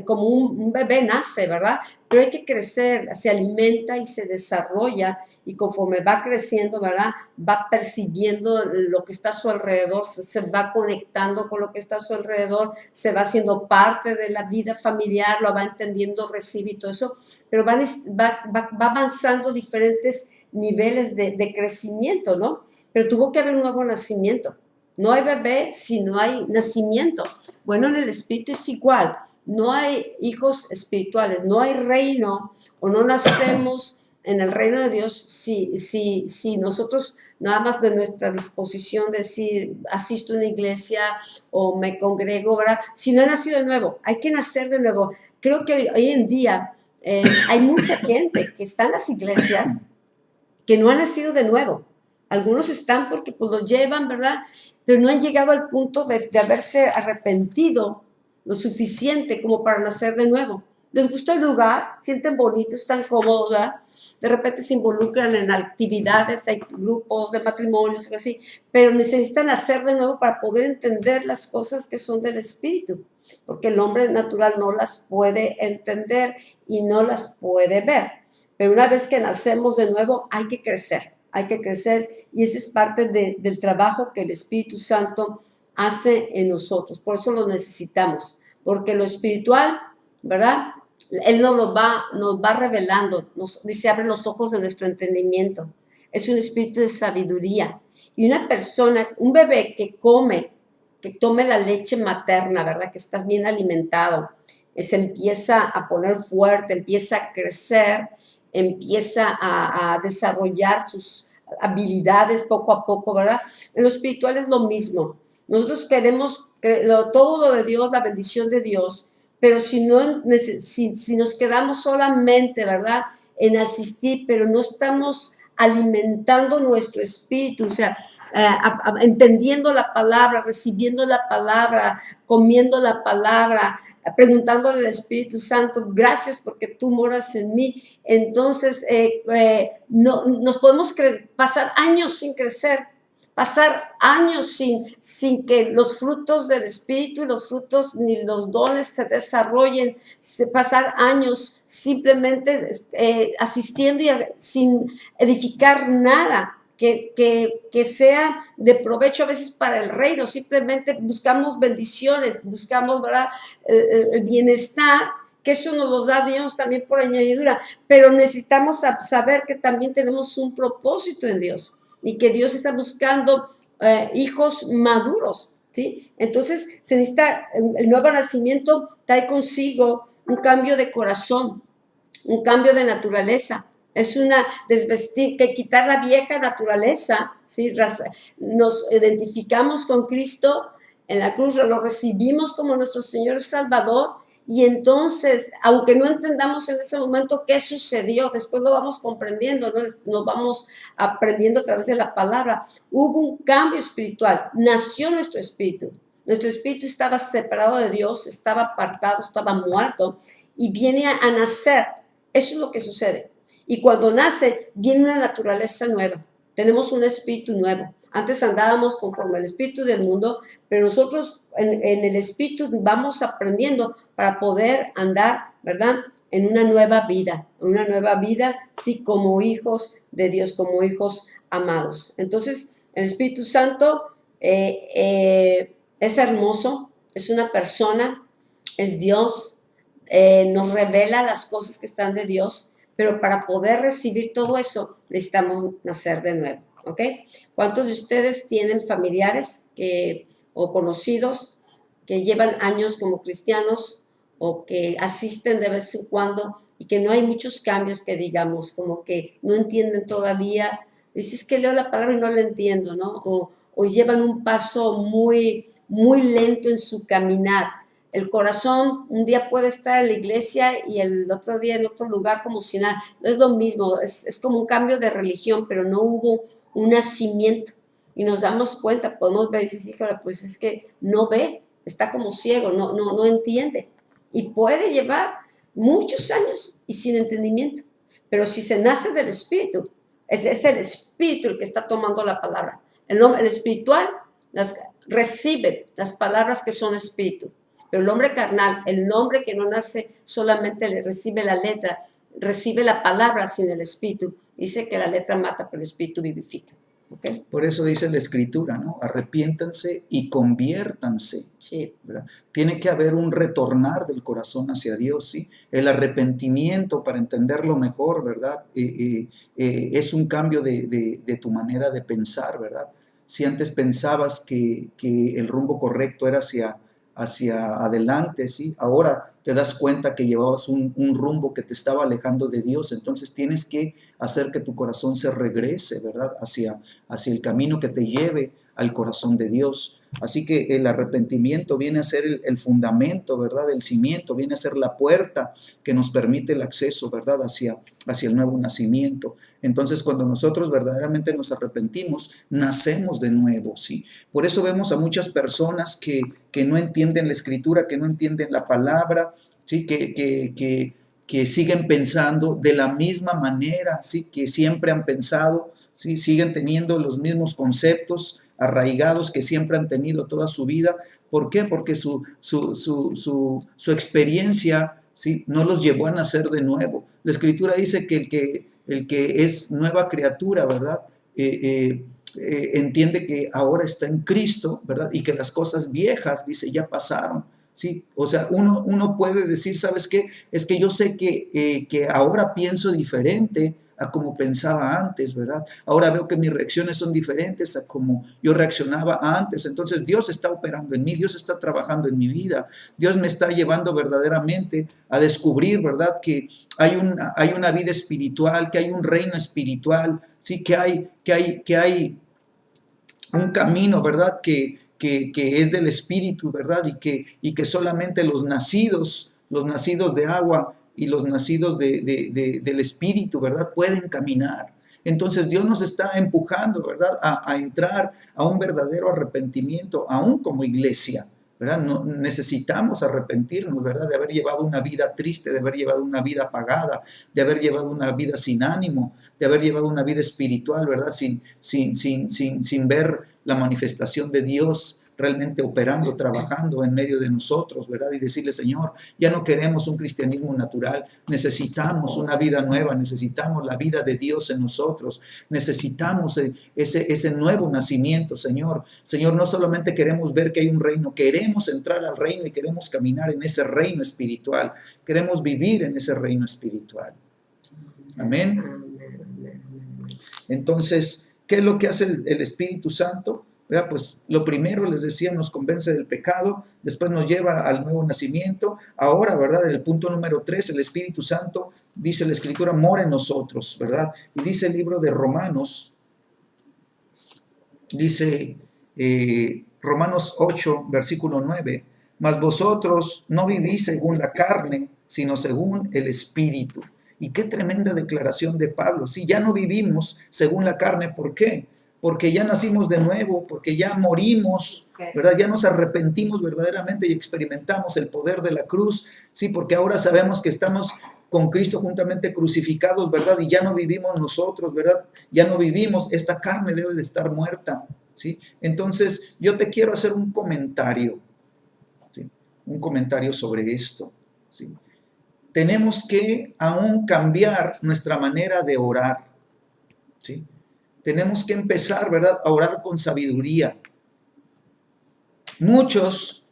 como un bebé nace, ¿verdad? Pero hay que crecer, se alimenta y se desarrolla, y conforme va creciendo, ¿verdad? Va percibiendo lo que está a su alrededor, se va conectando con lo que está a su alrededor, se va haciendo parte de la vida familiar, lo va entendiendo, recibe y todo eso, pero va avanzando diferentes niveles de crecimiento, ¿no? Pero tuvo que haber un nuevo nacimiento. No hay bebé si no hay nacimiento. Bueno, en el Espíritu es igual. No hay hijos espirituales, no hay reino, o no nacemos en el reino de Dios si nosotros nada más de nuestra disposición decir asisto a una iglesia o me congrego, ¿verdad? Si no he nacido de nuevo, hay que nacer de nuevo. Creo que hoy en día hay mucha gente que está en las iglesias que no ha nacido de nuevo. Algunos están porque pues los llevan, ¿verdad? Pero no han llegado al punto de haberse arrepentido lo suficiente como para nacer de nuevo. Les gusta el lugar, sienten bonito, están cómodos, ¿verdad? De repente se involucran en actividades, hay grupos de matrimonios, así, pero necesitan nacer de nuevo para poder entender las cosas que son del Espíritu, porque el hombre natural no las puede entender y no las puede ver. Pero una vez que nacemos de nuevo, hay que crecer, y ese es parte del trabajo que el Espíritu Santo hace en nosotros. Por eso lo necesitamos, porque lo espiritual, ¿verdad? Él nos va revelando, dice, abre los ojos de nuestro entendimiento. Es un espíritu de sabiduría. Y una persona, un bebé que tome la leche materna, ¿verdad? Que está bien alimentado, se empieza a poner fuerte, empieza a crecer, empieza a desarrollar sus habilidades poco a poco, ¿verdad? En lo espiritual es lo mismo. Nosotros queremos todo lo de Dios, la bendición de Dios, pero si nos quedamos solamente, ¿verdad?, en asistir, pero no estamos alimentando nuestro espíritu, o sea, entendiendo la palabra, recibiendo la palabra, comiendo la palabra, preguntándole al Espíritu Santo, gracias porque tú moras en mí. Entonces, nos podemos pasar años sin crecer, pasar años sin que los frutos del Espíritu y los frutos ni los dones se desarrollen, pasar años simplemente asistiendo y sin edificar nada que sea de provecho a veces para el reino. Simplemente buscamos bendiciones, buscamos, ¿verdad?, el bienestar, que eso nos lo da Dios también por añadidura, pero necesitamos saber que también tenemos un propósito en Dios y que Dios está buscando hijos maduros, ¿sí? Entonces se necesita, el nuevo nacimiento trae consigo un cambio de corazón, un cambio de naturaleza. Es una desvestir, que quitar la vieja naturaleza, ¿sí? Nos identificamos con Cristo en la cruz, lo recibimos como nuestro Señor y Salvador, y entonces, aunque no entendamos en ese momento qué sucedió, después lo vamos comprendiendo, ¿no? Nos vamos aprendiendo a través de la palabra. Hubo un cambio espiritual, nació nuestro espíritu estaba separado de Dios, estaba apartado, estaba muerto, y viene a nacer. Eso es lo que sucede. Y cuando nace, viene una naturaleza nueva. Tenemos un espíritu nuevo. Antes andábamos conforme al espíritu del mundo, pero nosotros en el espíritu vamos aprendiendo para poder andar, ¿verdad?, en una nueva vida, sí, como hijos de Dios, como hijos amados. Entonces, el Espíritu Santo es hermoso, es una persona, es Dios, nos revela las cosas que están de Dios, pero para poder recibir todo eso necesitamos nacer de nuevo, ¿ok? ¿Cuántos de ustedes tienen familiares o conocidos que llevan años como cristianos o que asisten de vez en cuando y que no hay muchos cambios, que digamos, como que no entienden todavía? Dices que leo la palabra y no la entiendo, ¿no? O llevan un paso muy, muy lento en su caminar. El corazón un día puede estar en la iglesia y el otro día en otro lugar como si nada. No es lo mismo, es como un cambio de religión, pero no hubo un nacimiento. Y nos damos cuenta, podemos ver y decir, híjole, pues es que no ve, está como ciego, no entiende. Y puede llevar muchos años y sin entendimiento. Pero si se nace del Espíritu, es el Espíritu el que está tomando la palabra. El espiritual recibe las palabras que son Espíritu. Pero el hombre carnal, el hombre que no nace solamente le recibe la letra, recibe la palabra sin el Espíritu. Dice que la letra mata, pero el Espíritu vivifica. ¿Okay? Por eso dice la Escritura, ¿no? Arrepiéntanse y conviértanse. Sí. ¿Verdad? Tiene que haber un retornar del corazón hacia Dios, ¿sí? El arrepentimiento, para entenderlo mejor, ¿verdad? Es un cambio de tu manera de pensar, ¿verdad? Si antes pensabas que el rumbo correcto era hacia adelante, ¿sí? Ahora te das cuenta que llevabas un rumbo que te estaba alejando de Dios, entonces tienes que hacer que tu corazón se regrese, ¿verdad? Hacia el camino que te lleve al corazón de Dios. Así que el arrepentimiento viene a ser el fundamento, ¿verdad? El cimiento, viene a ser la puerta que nos permite el acceso, ¿verdad? Hacia el nuevo nacimiento. Entonces, cuando nosotros verdaderamente nos arrepentimos, nacemos de nuevo, ¿sí? Por eso vemos a muchas personas que no entienden la Escritura, que no entienden la palabra, ¿sí? Que siguen pensando de la misma manera, ¿sí? Que siempre han pensado, ¿sí? Siguen teniendo los mismos conceptos arraigados que siempre han tenido toda su vida. ¿Por qué? Porque su experiencia, ¿sí? No los llevó a nacer de nuevo. La Escritura dice que el que es nueva criatura, ¿verdad? Entiende que ahora está en Cristo, ¿verdad? Y que las cosas viejas, dice, ya pasaron. Sí, o sea, uno puede decir, ¿sabes qué? Es que yo sé que ahora pienso diferente a como pensaba antes, ¿verdad? Ahora veo que mis reacciones son diferentes a como yo reaccionaba antes. Entonces Dios está operando en mí, Dios está trabajando en mi vida, Dios me está llevando verdaderamente a descubrir, ¿verdad? Que hay una vida espiritual, que hay un reino espiritual, sí, que hay un camino, ¿verdad? Que es del Espíritu, ¿verdad? Y que solamente los nacidos de agua y los nacidos del Espíritu, ¿verdad? Pueden caminar. Entonces Dios nos está empujando, ¿verdad? A entrar a un verdadero arrepentimiento, aún como iglesia, ¿verdad? No, necesitamos arrepentirnos, ¿verdad? De haber llevado una vida triste, de haber llevado una vida apagada, de haber llevado una vida sin ánimo, de haber llevado una vida espiritual, ¿verdad? Sin ver la manifestación de Dios realmente operando, trabajando en medio de nosotros, ¿verdad? Y decirle, Señor, ya no queremos un cristianismo natural, necesitamos una vida nueva, necesitamos la vida de Dios en nosotros, necesitamos ese nuevo nacimiento, Señor. Señor, no solamente queremos ver que hay un reino, queremos entrar al reino y queremos caminar en ese reino espiritual, queremos vivir en ese reino espiritual. Amén. Entonces, ¿qué es lo que hace el Espíritu Santo? ¿Verdad? Pues lo primero, les decía, nos convence del pecado, después nos lleva al nuevo nacimiento. Ahora, ¿verdad? En el punto número 3, el Espíritu Santo, dice la Escritura, mora en nosotros, ¿verdad? Y dice el libro de Romanos, dice Romanos 8, versículo 9, mas vosotros no vivís según la carne, sino según el Espíritu. Y qué tremenda declaración de Pablo. Sí, ya no vivimos según la carne, ¿por qué? Porque ya nacimos de nuevo, porque ya morimos, ¿verdad? Ya nos arrepentimos verdaderamente y experimentamos el poder de la cruz, sí, porque ahora sabemos que estamos con Cristo juntamente crucificados, ¿verdad? Y ya no vivimos nosotros, ¿verdad? Ya no vivimos, esta carne debe de estar muerta, ¿sí? Entonces, yo te quiero hacer un comentario, ¿sí? Un comentario sobre esto, ¿sí? Tenemos que aún cambiar nuestra manera de orar, ¿sí? Tenemos que empezar, ¿verdad?, a orar con sabiduría. Muchos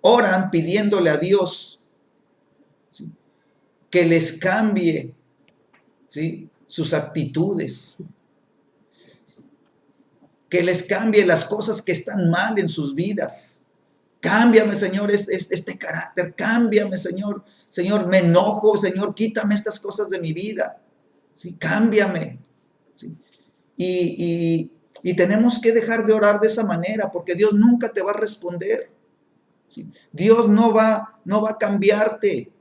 oran pidiéndole a Dios, ¿sí?, que les cambie, ¿sí?, sus actitudes, que les cambie las cosas que están mal en sus vidas. Cámbiame, Señor, este carácter, cámbiame, Señor. Señor, me enojo, Señor, quítame estas cosas de mi vida, ¿sí?, cámbiame, ¿sí? Y tenemos que dejar de orar de esa manera, porque Dios nunca te va a responder. ¿sí? Dios no va a cambiarte.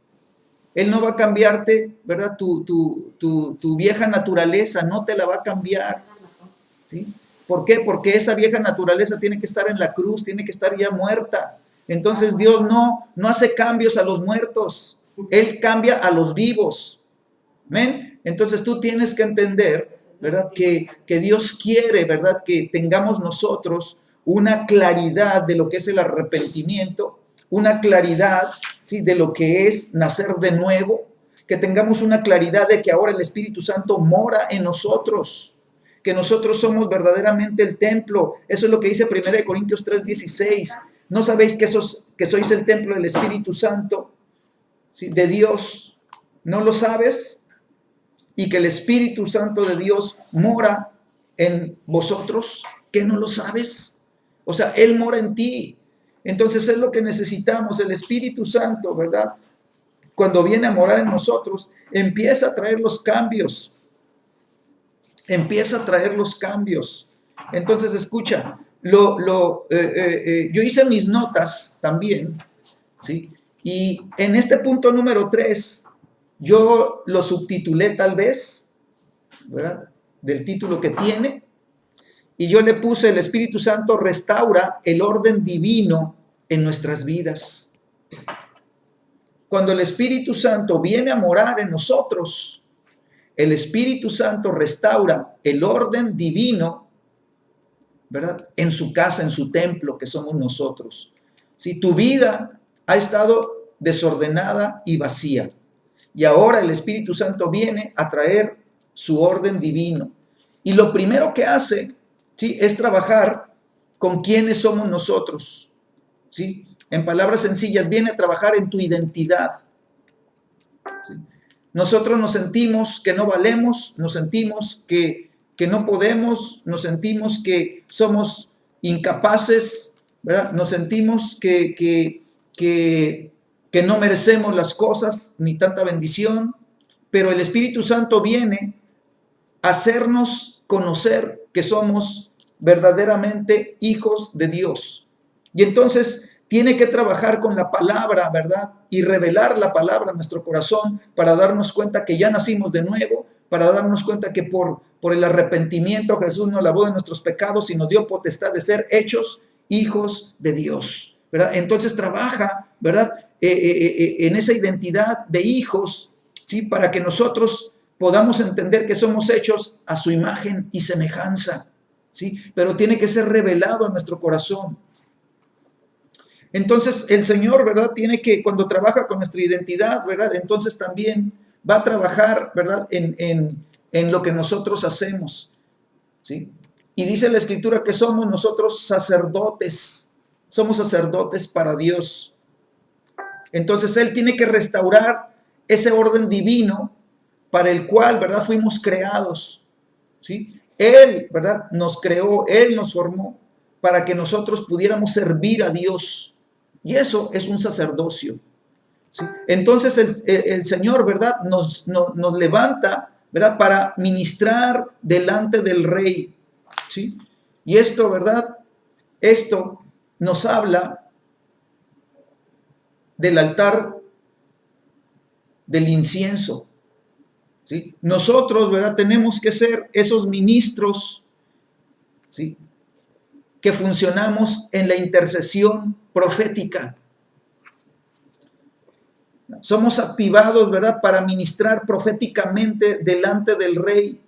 Él no va a cambiarte, ¿verdad? Tu vieja naturaleza no te la va a cambiar, ¿sí? ¿Por qué? Porque esa vieja naturaleza tiene que estar en la cruz, tiene que estar ya muerta. Entonces Dios no hace cambios a los muertos, Él cambia a los vivos. ¿Amén? Entonces tú tienes que entender, ¿verdad? Que Dios quiere, ¿verdad? Que tengamos nosotros una claridad de lo que es el arrepentimiento, una claridad, ¿sí? De lo que es nacer de nuevo, que tengamos una claridad de que ahora el Espíritu Santo mora en nosotros, que nosotros somos verdaderamente el templo. Eso es lo que dice 1 Corintios 3:16. ¿No sabéis que sois el templo del Espíritu Santo, ¿sí? De Dios? ¿No lo sabes? Y que el Espíritu Santo de Dios mora en vosotros. ¿Qué no lo sabes? O sea, Él mora en ti. Entonces es lo que necesitamos, el Espíritu Santo, ¿verdad? Cuando viene a morar en nosotros, empieza a traer los cambios. Empieza a traer los cambios. Entonces, escucha, yo hice mis notas también, ¿sí? Y en este punto número 3, yo lo subtitulé tal vez, ¿verdad? Del título que tiene. Y yo le puse: el Espíritu Santo restaura el orden divino en nuestras vidas. Cuando el Espíritu Santo viene a morar en nosotros, el Espíritu Santo restaura el orden divino, ¿verdad? En su casa, en su templo, que somos nosotros. Si tu vida ha estado desordenada y vacía, y ahora el Espíritu Santo viene a traer su orden divino. Y lo primero que hace, ¿sí? Es trabajar con quiénes somos nosotros, ¿sí? En palabras sencillas, viene a trabajar en tu identidad, ¿sí? Nosotros nos sentimos que no valemos, nos sentimos que no podemos, nos sentimos que somos incapaces, ¿verdad? Nos sentimos que no merecemos las cosas ni tanta bendición, pero el Espíritu Santo viene a hacernos conocer que somos verdaderamente hijos de Dios. Y entonces tiene que trabajar con la palabra, ¿verdad? Y revelar la palabra en nuestro corazón para darnos cuenta que ya nacimos de nuevo, para darnos cuenta que por el arrepentimiento Jesús nos lavó de nuestros pecados y nos dio potestad de ser hechos hijos de Dios, ¿verdad? Entonces trabaja, ¿verdad? En esa identidad de hijos, ¿sí? Para que nosotros podamos entender que somos hechos a su imagen y semejanza, ¿sí? Pero tiene que ser revelado en nuestro corazón. Entonces el Señor, ¿verdad? Tiene que, cuando trabaja con nuestra identidad, ¿verdad? Entonces también va a trabajar, ¿verdad? En lo que nosotros hacemos, ¿sí? Y dice la Escritura que somos nosotros sacerdotes, somos sacerdotes para Dios. Entonces Él tiene que restaurar ese orden divino para el cual, ¿verdad? Fuimos creados, ¿sí? Él, ¿verdad? Nos creó, Él nos formó para que nosotros pudiéramos servir a Dios. Y eso es un sacerdocio, ¿sí? Entonces el Señor, ¿verdad? Nos levanta, ¿verdad? Para ministrar delante del Rey, ¿sí? Y esto, ¿verdad? Esto nos habla del altar del incienso, ¿sí? Nosotros, ¿verdad? Tenemos que ser esos ministros, ¿sí? Que funcionamos en la intercesión profética. Somos activados, ¿verdad? Para ministrar proféticamente delante del Rey.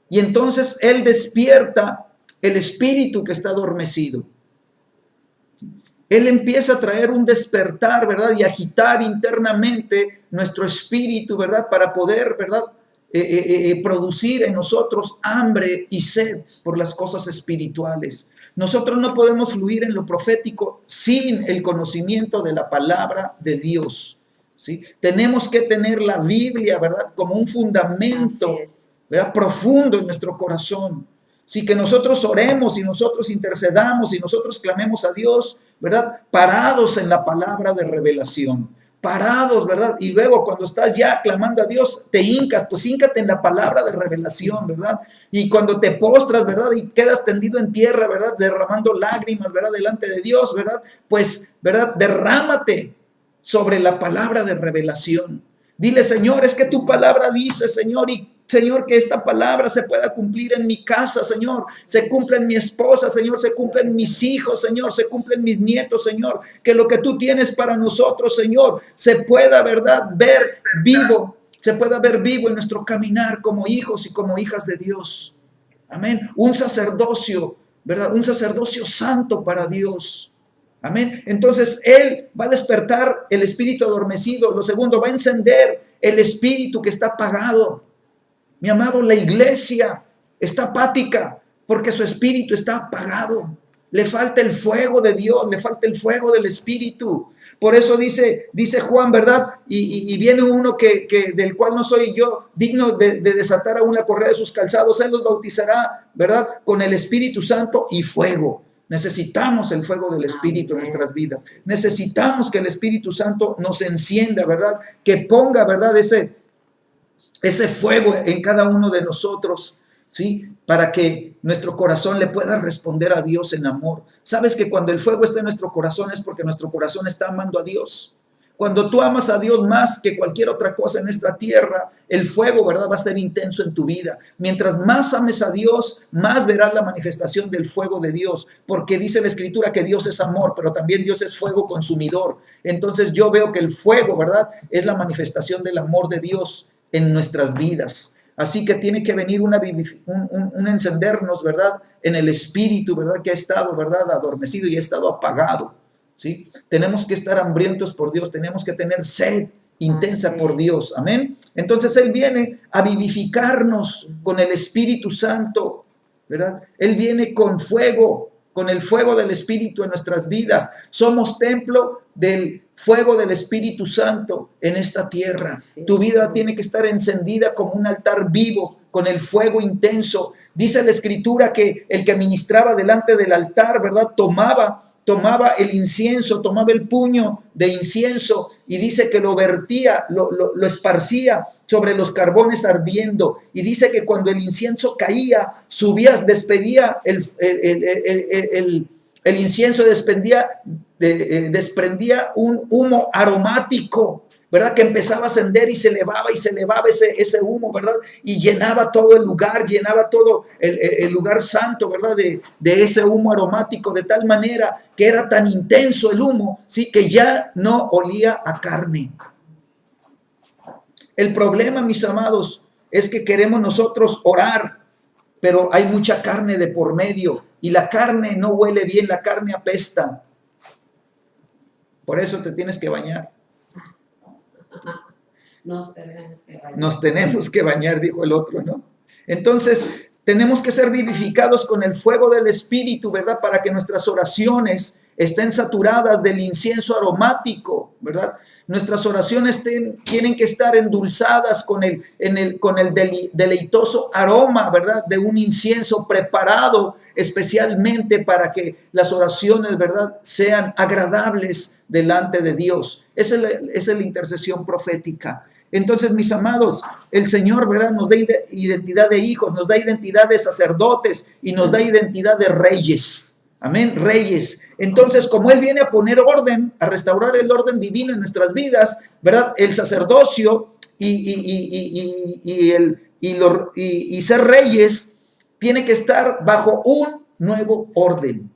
Y entonces Él despierta el espíritu que está adormecido. Él empieza a traer un despertar, ¿verdad? Y agitar internamente nuestro espíritu, ¿verdad? Para poder, ¿verdad? Producir en nosotros hambre y sed por las cosas espirituales. Nosotros no podemos fluir en lo profético sin el conocimiento de la palabra de Dios, ¿sí? Tenemos que tener la Biblia, ¿verdad? Como un fundamento, ¿verdad? Profundo en nuestro corazón. Sí, que nosotros oremos y nosotros intercedamos y nosotros clamemos a Dios, ¿verdad? Parados en la palabra de revelación. parados, ¿verdad? Y luego cuando estás ya clamando a Dios, te hincas, pues híncate en la palabra de revelación, ¿verdad? Y cuando te postras, ¿verdad? Y quedas tendido en tierra, ¿verdad? Derramando lágrimas, ¿verdad? Delante de Dios, ¿verdad? Pues, ¿verdad? Derrámate sobre la palabra de revelación. Dile, Señor, es que tu palabra dice, Señor, y Señor, que esta palabra se pueda cumplir en mi casa, Señor, se cumple en mi esposa, Señor, se cumple en mis hijos, Señor, se cumple en mis nietos, Señor, que lo que tú tienes para nosotros, Señor, se pueda, ¿verdad?, ver vivo, se pueda ver vivo en nuestro caminar como hijos y como hijas de Dios. Amén. Un sacerdocio, ¿verdad? Un sacerdocio santo para Dios. Amén. Entonces Él va a despertar el espíritu adormecido. Lo segundo, va a encender el espíritu que está apagado. Mi amado, la iglesia está apática porque su espíritu está apagado. Le falta el fuego de Dios, le falta el fuego del espíritu. Por eso dice Juan, ¿verdad? Y viene uno del cual no soy yo digno de desatar aún la correa de sus calzados. Él los bautizará, ¿verdad? Con el Espíritu Santo y fuego. Necesitamos el fuego del Espíritu en nuestras vidas. Necesitamos que el Espíritu Santo nos encienda, ¿verdad? Que ponga, ¿verdad? Ese fuego en cada uno de nosotros, ¿sí? Para que nuestro corazón le pueda responder a Dios en amor. ¿Sabes que cuando el fuego está en nuestro corazón es porque nuestro corazón está amando a Dios? Cuando tú amas a Dios más que cualquier otra cosa en esta tierra, el fuego, ¿verdad?, va a ser intenso en tu vida. Mientras más ames a Dios, más verás la manifestación del fuego de Dios. Porque dice la Escritura que Dios es amor, pero también Dios es fuego consumidor. Entonces yo veo que el fuego, ¿verdad?, es la manifestación del amor de Dios en nuestras vidas. Así que tiene que venir un encendernos, ¿verdad?, en el espíritu, ¿verdad?, que ha estado, ¿verdad?, adormecido y ha estado apagado, ¿sí? Tenemos que estar hambrientos por Dios, tenemos que tener sed intensa por Dios, amén. Entonces Él viene a vivificarnos con el Espíritu Santo, ¿verdad? Él viene con fuego, con el fuego del Espíritu en nuestras vidas. Somos templo del fuego del Espíritu Santo en esta tierra. Tu vida tiene que estar encendida como un altar vivo, con el fuego intenso. Dice la Escritura que el que ministraba delante del altar, ¿verdad?, tomaba el incienso, tomaba el puño de incienso y dice que lo vertía, lo esparcía sobre los carbones ardiendo. Y dice que cuando el incienso caía, despedía el incienso, desprendía un humo aromático, ¿verdad?, que empezaba a ascender y se elevaba ese humo, ¿verdad?, y llenaba todo el lugar, llenaba todo el lugar santo, ¿verdad?, de ese humo aromático, de tal manera que era tan intenso el humo, ¿sí?, que ya no olía a carne. El problema, mis amados, es que queremos nosotros orar, pero hay mucha carne de por medio y la carne no huele bien, la carne apesta. Por eso te tienes que bañar. Nos tenemos que bañar, dijo el otro, ¿no? Entonces, tenemos que ser vivificados con el fuego del Espíritu, ¿verdad? Para que nuestras oraciones estén saturadas del incienso aromático, ¿verdad? Nuestras oraciones tienen que estar endulzadas con el deleitoso aroma, ¿verdad?, de un incienso preparado especialmente para que las oraciones, ¿verdad?, sean agradables delante de Dios. Esa es la intercesión profética. Entonces, mis amados, el Señor, ¿verdad?, nos da identidad de hijos, nos da identidad de sacerdotes y nos da identidad de reyes. Amén, reyes. Entonces, como Él viene a poner orden, a restaurar el orden divino en nuestras vidas, ¿verdad?, el sacerdocio y ser reyes tiene que estar bajo un nuevo orden.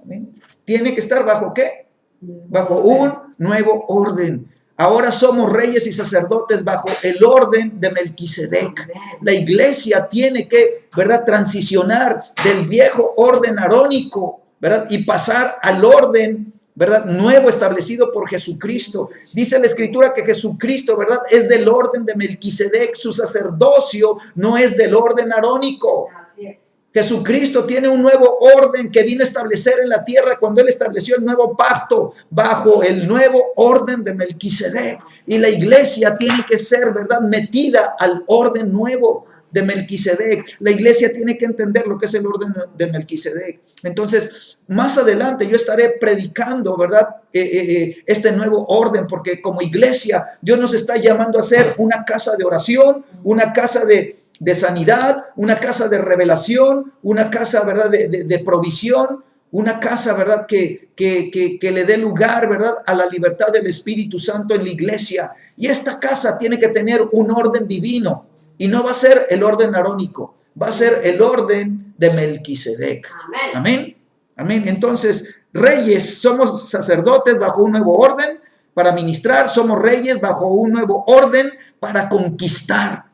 ¿Amén? Tiene que estar bajo ¿qué? Bajo un nuevo orden. Ahora somos reyes y sacerdotes bajo el orden de Melquisedec. La iglesia tiene que, ¿verdad?, transicionar del viejo orden arónico, ¿verdad?, y pasar al orden, ¿verdad?, nuevo establecido por Jesucristo. Dice la Escritura que Jesucristo, ¿verdad?, es del orden de Melquisedec. Su sacerdocio no es del orden arónico. Así es. Jesucristo tiene un nuevo orden que vino a establecer en la tierra cuando Él estableció el nuevo pacto bajo el nuevo orden de Melquisedec. Y la iglesia tiene que ser, ¿verdad?, metida al orden nuevo. de Melquisedec. La iglesia tiene que entender lo que es el orden de Melquisedec. Entonces, más adelante yo estaré predicando, ¿verdad? Este nuevo orden, porque como iglesia Dios nos está llamando a ser una casa de oración, una casa de sanidad, una casa de revelación, una casa, ¿verdad?, de provisión, una casa, ¿verdad?, que le dé lugar, ¿verdad?, a la libertad del Espíritu Santo en la iglesia. Y esta casa tiene que tener un orden divino, y no va a ser el orden arónico, va a ser el orden de Melquisedec. Amén. Amén. Amén. Entonces, reyes, somos sacerdotes bajo un nuevo orden para ministrar, somos reyes bajo un nuevo orden para conquistar.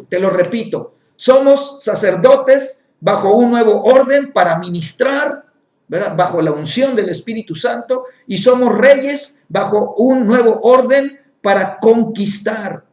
Te lo repito, somos sacerdotes bajo un nuevo orden para ministrar, ¿verdad?, bajo la unción del Espíritu Santo, y somos reyes bajo un nuevo orden para conquistar.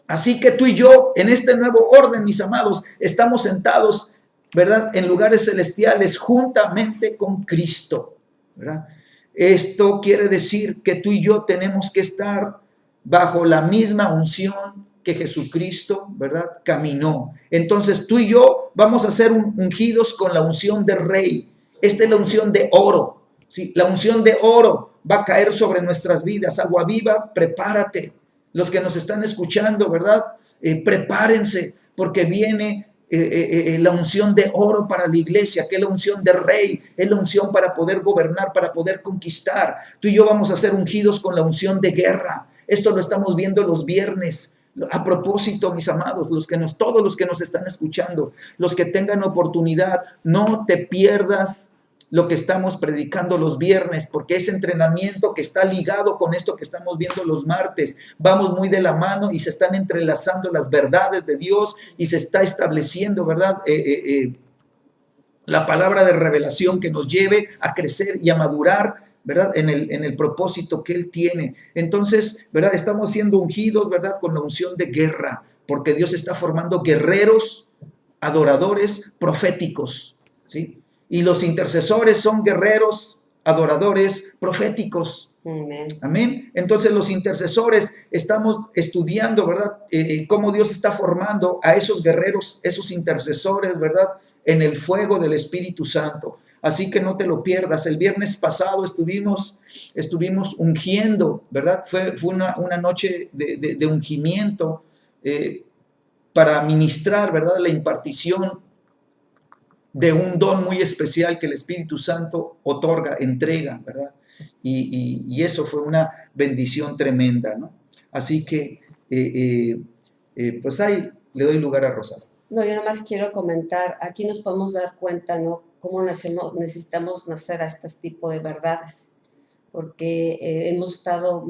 Así que tú y yo, en este nuevo orden, mis amados, estamos sentados, ¿verdad?, en lugares celestiales juntamente con Cristo, ¿verdad? Esto quiere decir que tú y yo tenemos que estar bajo la misma unción que Jesucristo, ¿verdad?, caminó. Entonces tú y yo vamos a ser ungidos con la unción de rey. Esta es la unción de oro, ¿sí? La unción de oro va a caer sobre nuestras vidas. Agua Viva, prepárate. Los que nos están escuchando, ¿verdad? Prepárense, porque viene la unción de oro para la iglesia, que es la unción de rey, es la unción para poder gobernar, para poder conquistar. Tú y yo vamos a ser ungidos con la unción de guerra. Esto lo estamos viendo los viernes. A propósito, mis amados, todos los que nos están escuchando, los que tengan oportunidad, no te pierdas lo que estamos predicando los viernes, porque ese entrenamiento que está ligado con esto que estamos viendo los martes, vamos muy de la mano y se están entrelazando las verdades de Dios y se está estableciendo, ¿verdad?, la palabra de revelación que nos lleve a crecer y a madurar, ¿verdad?, en el propósito que Él tiene. Entonces, ¿verdad?, estamos siendo ungidos, ¿verdad?, con la unción de guerra, porque Dios está formando guerreros, adoradores, proféticos, ¿sí? Y los intercesores son guerreros, adoradores, proféticos. Amén. Amén. Entonces los intercesores estamos estudiando, ¿verdad?, cómo Dios está formando a esos guerreros, esos intercesores, ¿verdad?, en el fuego del Espíritu Santo. Así que no te lo pierdas. El viernes pasado estuvimos ungiendo, ¿verdad? Fue una noche de ungimiento para ministrar, ¿verdad?, la impartición de un don muy especial que el Espíritu Santo otorga, entrega, ¿verdad? Y eso fue una bendición tremenda, ¿no? Así que, pues ahí le doy lugar a Rosario. No, yo nomás quiero comentar, aquí nos podemos dar cuenta, ¿no?, cómo necesitamos nacer a este tipo de verdades, porque hemos estado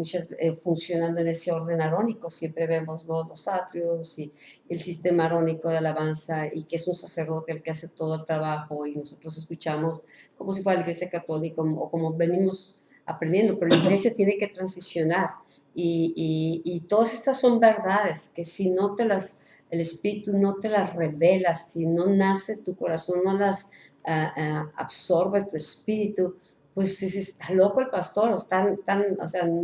funcionando en ese orden arónico, siempre vemos, ¿no?, los atrios y el sistema arónico de alabanza, y que es un sacerdote el que hace todo el trabajo, y nosotros escuchamos como si fuera la iglesia católica o como venimos aprendiendo, pero la iglesia tiene que transicionar, y todas estas son verdades que si no te las... El Espíritu no te las revela, si no nace tu corazón, no las absorbe tu espíritu, pues dices, está loco el pastor, o sea, no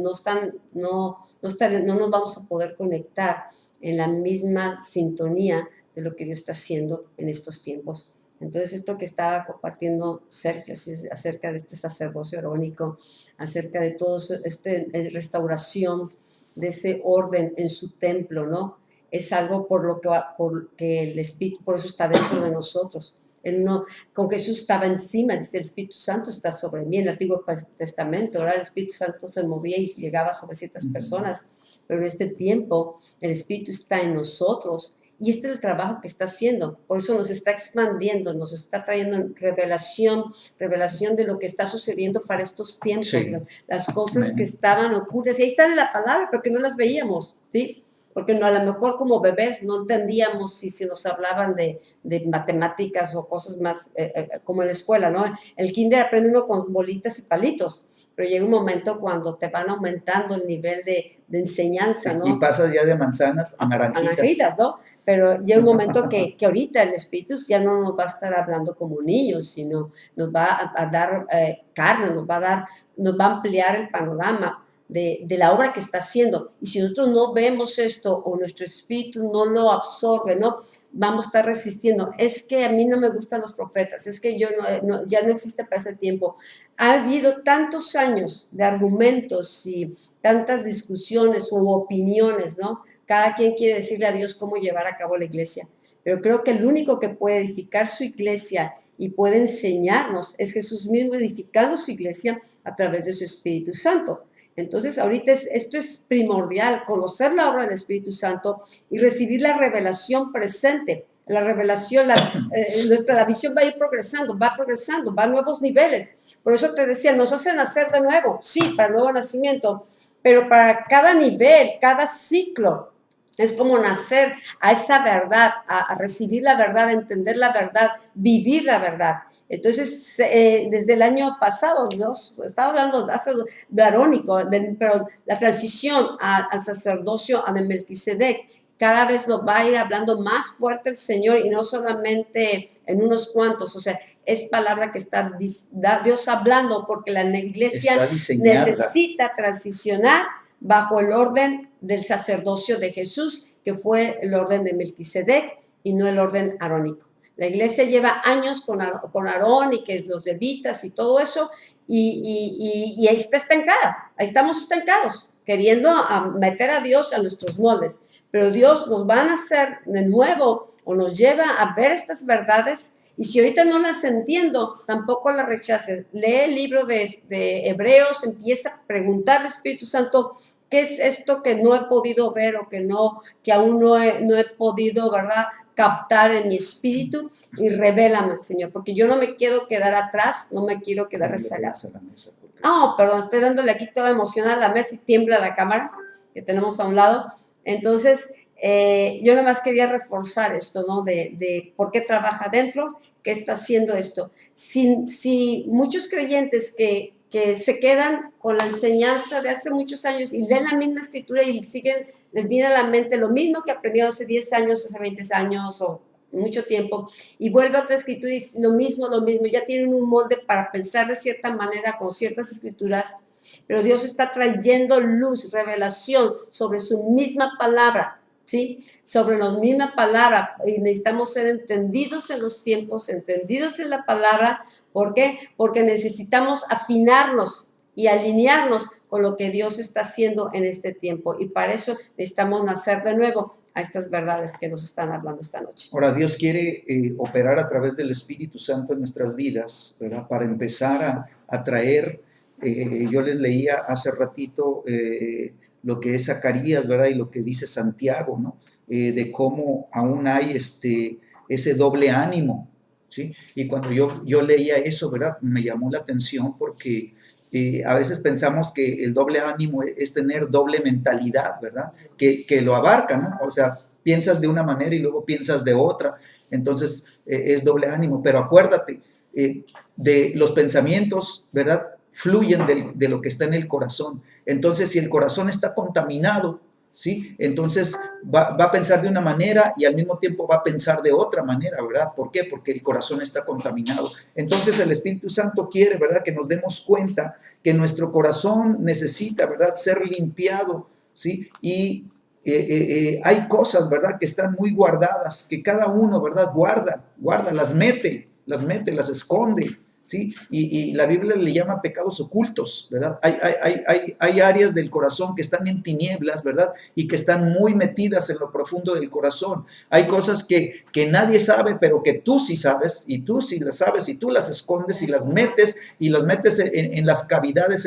nos vamos a poder conectar en la misma sintonía de lo que Dios está haciendo en estos tiempos. Entonces, esto que estaba compartiendo Sergio acerca de este sacerdocio arónico, acerca de todo restauración de ese orden en su templo, ¿no? Es algo porque el Espíritu, por eso está dentro de nosotros. Con Jesús estaba encima, dice, el Espíritu Santo está sobre mí. En el Antiguo Testamento, ahora el Espíritu Santo se movía y llegaba sobre ciertas personas, pero en este tiempo el Espíritu está en nosotros, y este es el trabajo que está haciendo. Por eso nos está expandiendo, nos está trayendo revelación de lo que está sucediendo para estos tiempos, sí. Las cosas que estaban ocultas, y ahí están en la palabra, pero que no las veíamos, ¿sí? Porque a lo mejor como bebés no entendíamos si nos hablaban de matemáticas o cosas más, como en la escuela, ¿no? El kinder aprende uno con bolitas y palitos, pero llega un momento cuando te van aumentando el nivel de enseñanza, ¿no? Y pasas ya de manzanas a naranjitas. A naranjitas, ¿no? Pero llega un momento que ahorita el Espíritu ya no nos va a estar hablando como niños, sino nos va a dar carne, nos va a ampliar el panorama. de la obra que está haciendo. Y si nosotros no vemos esto o nuestro espíritu no lo absorbe, ¿no? Vamos a estar resistiendo. Es que a mí no me gustan los profetas, es que ya no existe para ese tiempo. Ha habido tantos años de argumentos y tantas discusiones u opiniones, ¿no? Cada quien quiere decirle a Dios cómo llevar a cabo la iglesia. Pero creo que el único que puede edificar su iglesia y puede enseñarnos es Jesús mismo, edificando su iglesia a través de su Espíritu Santo. Entonces, ahorita esto es primordial, conocer la obra del Espíritu Santo y recibir la revelación presente. La revelación, la visión va a ir progresando, va a nuevos niveles. Por eso te decía, nos hacen nacer de nuevo, sí, para el nuevo nacimiento, pero para cada nivel, cada ciclo, es como nacer a esa verdad, a recibir la verdad, a entender la verdad, vivir la verdad. Entonces, desde el año pasado, Dios estaba hablando de arónico, pero la transición al sacerdocio de Melquisedec, cada vez lo va a ir hablando más fuerte el Señor y no solamente en unos cuantos, o sea, es palabra que está Dios hablando porque la iglesia necesita transicionar bajo el orden del sacerdocio de Jesús, que fue el orden de Melquisedec y no el orden arónico. La iglesia lleva años con Aarón y que los levitas y todo eso, y ahí está estancada, ahí estamos estancados, queriendo meter a Dios a nuestros moldes. Pero Dios nos va a hacer de nuevo o nos lleva a ver estas verdades. Y si ahorita no las entiendo, tampoco las rechaces. Lee el libro de Hebreos, empieza a preguntar al Espíritu Santo, ¿qué es esto que no he podido ver o que aún no he podido, ¿verdad?, captar en mi espíritu? Y revélame, Señor, porque yo no me quiero quedar atrás, no me quiero quedar rezagado. Perdón, estoy dándole aquí toda emocionada a la mesa y tiembla la cámara que tenemos a un lado. Entonces, yo nada más quería reforzar esto, ¿no? De por qué trabaja adentro, qué está haciendo esto. Si muchos creyentes que se quedan con la enseñanza de hace muchos años y leen la misma escritura y les viene a la mente lo mismo que aprendieron hace 10 años, hace 20 años o mucho tiempo, y vuelve a otra escritura y lo mismo, ya tienen un molde para pensar de cierta manera con ciertas escrituras. Pero Dios está trayendo luz, revelación sobre su misma palabra, ¿sí? Sobre la misma palabra. Y necesitamos ser entendidos en los tiempos, entendidos en la palabra. ¿Por qué? Porque necesitamos afinarnos y alinearnos con lo que Dios está haciendo en este tiempo. Y para eso necesitamos nacer de nuevo a estas verdades que nos están hablando esta noche. Ahora, Dios quiere operar a través del Espíritu Santo en nuestras vidas, ¿verdad? Para empezar a traer... yo les leía hace ratito lo que es Zacarías, ¿verdad? Y lo que dice Santiago, ¿no? De cómo aún hay ese doble ánimo, ¿sí? Y cuando yo leía eso, ¿verdad? Me llamó la atención porque a veces pensamos que el doble ánimo es tener doble mentalidad, ¿verdad? Que lo abarca, ¿no? O sea, piensas de una manera y luego piensas de otra, entonces es doble ánimo, pero acuérdate de los pensamientos, ¿verdad? Fluyen de lo que está en el corazón. Entonces, si el corazón está contaminado, ¿sí? Entonces va a pensar de una manera y al mismo tiempo va a pensar de otra manera, ¿verdad? ¿Por qué? Porque el corazón está contaminado. Entonces el Espíritu Santo quiere, ¿verdad?, que nos demos cuenta que nuestro corazón necesita, ¿verdad?, ser limpiado, ¿sí? Y hay cosas, ¿verdad?, que están muy guardadas, que cada uno, ¿verdad?, guarda, las mete, las esconde, ¿sí? Y la Biblia le llama pecados ocultos, ¿verdad? Hay áreas del corazón que están en tinieblas, ¿verdad? Y que están muy metidas en lo profundo del corazón. Hay cosas que nadie sabe, pero que tú sí sabes, y tú sí las sabes, y tú las escondes y las metes en las cavidades,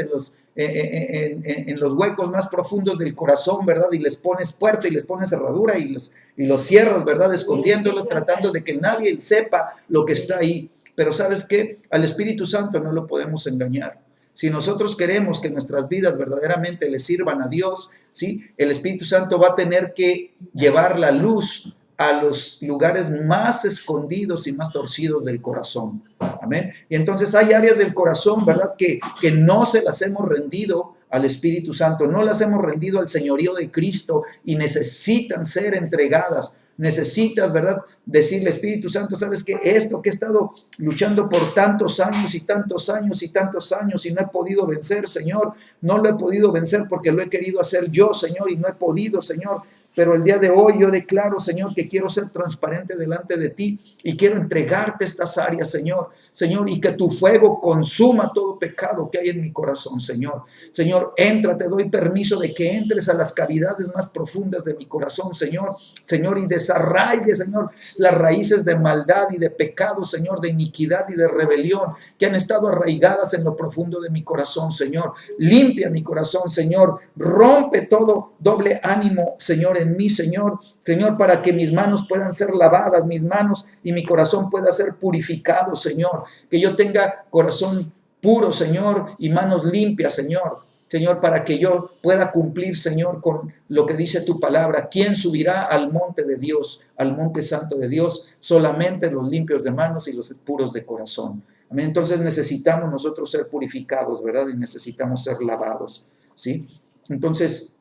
en los huecos más profundos del corazón, ¿verdad? Y les pones puerta y les pones cerradura y los cierras, ¿verdad? Escondiéndolo, tratando de que nadie sepa lo que está ahí. Pero ¿sabes qué? Al Espíritu Santo no lo podemos engañar. Si nosotros queremos que nuestras vidas verdaderamente le sirvan a Dios, ¿sí?, el Espíritu Santo va a tener que llevar la luz a los lugares más escondidos y más torcidos del corazón. Amén. Y entonces hay áreas del corazón, ¿verdad?, que no se las hemos rendido al Espíritu Santo, no las hemos rendido al señorío de Cristo y necesitan ser entregadas. Necesitas, ¿verdad?, decirle, Espíritu Santo, ¿sabes qué? Esto que he estado luchando por tantos años y tantos años y tantos años y no he podido vencer, Señor, no lo he podido vencer porque lo he querido hacer yo, Señor, y no he podido, Señor. Pero el día de hoy yo declaro, Señor, que quiero ser transparente delante de ti y quiero entregarte estas áreas, Señor. Señor, y que tu fuego consuma todo pecado que hay en mi corazón, Señor. Señor, entra, te doy permiso de que entres a las cavidades más profundas de mi corazón, Señor. Señor, y desarraigue, Señor, las raíces de maldad y de pecado, Señor, de iniquidad y de rebelión que han estado arraigadas en lo profundo de mi corazón, Señor. Limpia mi corazón, Señor. Rompe todo doble ánimo, Señor, en mí, Señor. Señor, para que mis manos puedan ser lavadas, mis manos y mi corazón pueda ser purificado, Señor. Que yo tenga corazón puro, Señor, y manos limpias, Señor. Señor, para que yo pueda cumplir, Señor, con lo que dice tu palabra. ¿Quién subirá al monte de Dios, al monte santo de Dios? Solamente los limpios de manos y los puros de corazón. Amén. Entonces necesitamos nosotros ser purificados, ¿verdad? Y necesitamos ser lavados, ¿sí? Entonces,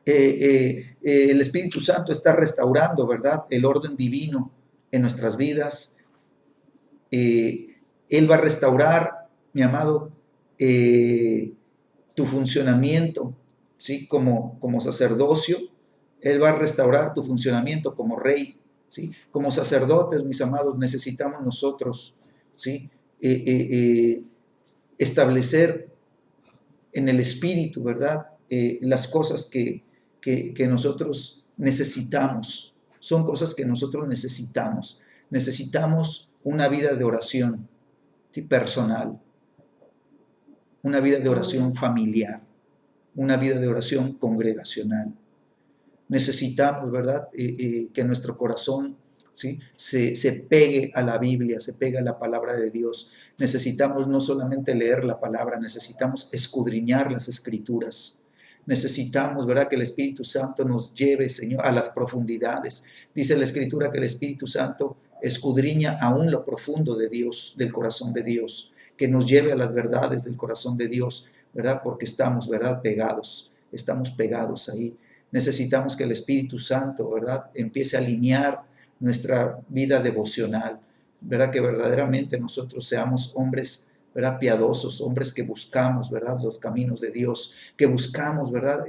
el Espíritu Santo está restaurando, ¿verdad?, el orden divino en nuestras vidas. Él va a restaurar, mi amado, tu funcionamiento, ¿sí?, como sacerdocio. Él va a restaurar tu funcionamiento como rey, ¿sí? Como sacerdotes, mis amados, necesitamos nosotros, ¿sí?, establecer en el Espíritu, ¿verdad?, las cosas que nosotros necesitamos. Son cosas que nosotros necesitamos. Necesitamos una vida de oración, ¿sí?, personal, una vida de oración familiar, una vida de oración congregacional. Necesitamos, ¿verdad?, que nuestro corazón, ¿sí?, se pegue a la Biblia, se pegue a la palabra de Dios. Necesitamos no solamente leer la palabra, necesitamos escudriñar las Escrituras. Necesitamos, ¿verdad?, que el Espíritu Santo nos lleve, Señor, a las profundidades. Dice la Escritura que el Espíritu Santo escudriña aún lo profundo de Dios, del corazón de Dios, que nos lleve a las verdades del corazón de Dios, ¿verdad?, porque estamos, ¿verdad?, estamos pegados ahí. Necesitamos que el Espíritu Santo, ¿verdad?, empiece a alinear nuestra vida devocional, ¿verdad?, que verdaderamente nosotros seamos hombres, ¿verdad?, piadosos, hombres que buscamos, ¿verdad?, los caminos de Dios, que buscamos, ¿verdad?,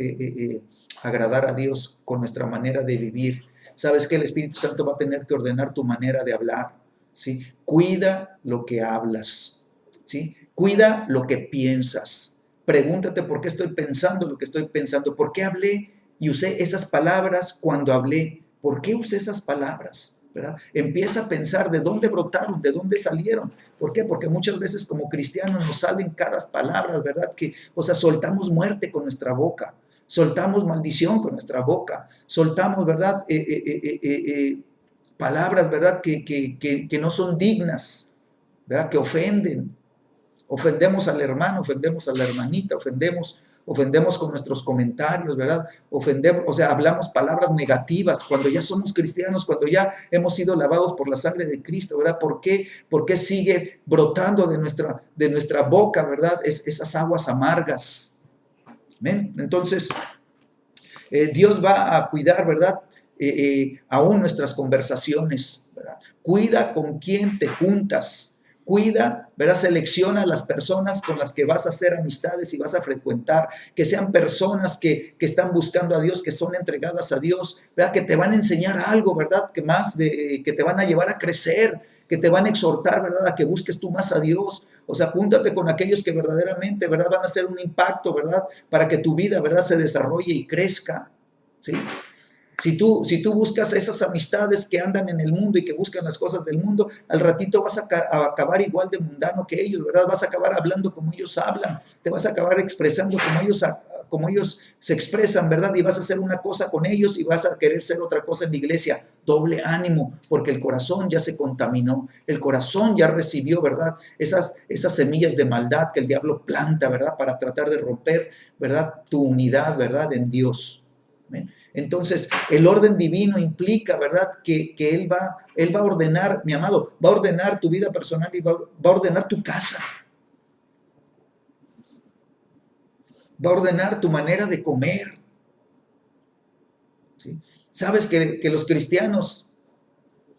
agradar a Dios con nuestra manera de vivir. ¿Sabes qué? El Espíritu Santo va a tener que ordenar tu manera de hablar, ¿sí? Cuida lo que hablas, ¿sí? Cuida lo que piensas. Pregúntate por qué estoy pensando lo que estoy pensando, por qué hablé y usé esas palabras cuando hablé, por qué usé esas palabras, ¿verdad? Empieza a pensar de dónde brotaron, de dónde salieron. ¿Por qué? Porque muchas veces como cristianos nos salen caras palabras, ¿verdad? Que, o sea, soltamos muerte con nuestra boca, soltamos maldición con nuestra boca, soltamos, ¿verdad?, palabras, ¿verdad?, que no son dignas, ¿verdad?, que ofenden. Ofendemos al hermano, ofendemos a la hermanita, ofendemos con nuestros comentarios, ¿verdad? Ofendemos, o sea, hablamos palabras negativas cuando ya somos cristianos, cuando ya hemos sido lavados por la sangre de Cristo, ¿verdad? ¿Por qué sigue brotando de nuestra boca, ¿verdad?, esas aguas amargas? ¿Ven? Entonces, Dios va a cuidar, ¿verdad?, aún nuestras conversaciones, ¿verdad? Cuida con quién te juntas. Cuida, ¿verdad? Selecciona a las personas con las que vas a hacer amistades y vas a frecuentar, que sean personas que están buscando a Dios, que son entregadas a Dios, ¿verdad?, que te van a enseñar algo, ¿verdad?, que te van a llevar a crecer, que te van a exhortar, ¿verdad?, a que busques tú más a Dios. O sea, júntate con aquellos que verdaderamente, ¿verdad?, van a hacer un impacto, ¿verdad?, para que tu vida, ¿verdad?, se desarrolle y crezca, ¿sí? Si tú buscas esas amistades que andan en el mundo y que buscan las cosas del mundo, al ratito vas a acabar igual de mundano que ellos, ¿verdad? Vas a acabar hablando como ellos hablan, te vas a acabar expresando como ellos se expresan, ¿verdad? Y vas a hacer una cosa con ellos y vas a querer ser otra cosa en la iglesia. Doble ánimo, porque el corazón ya se contaminó, el corazón ya recibió, ¿verdad?, esas semillas de maldad que el diablo planta, ¿verdad?, para tratar de romper, ¿verdad?, tu unidad, ¿verdad?, en Dios. ¿Ven? Entonces, el orden divino implica, ¿verdad?, que Él va a ordenar, mi amado, va a ordenar tu vida personal y va a ordenar tu casa. Va a ordenar tu manera de comer, ¿sí? Sabes que los cristianos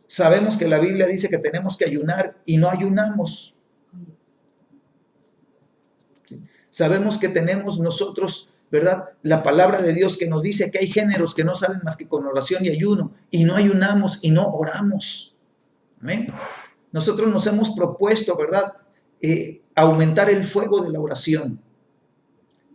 sabemos que la Biblia dice que tenemos que ayunar y no ayunamos. Sabemos que tenemos nosotros, ¿verdad?, la palabra de Dios que nos dice que hay géneros que no salen más que con oración y ayuno, y no ayunamos y no oramos. Amén. Nosotros nos hemos propuesto, ¿verdad?, aumentar el fuego de la oración.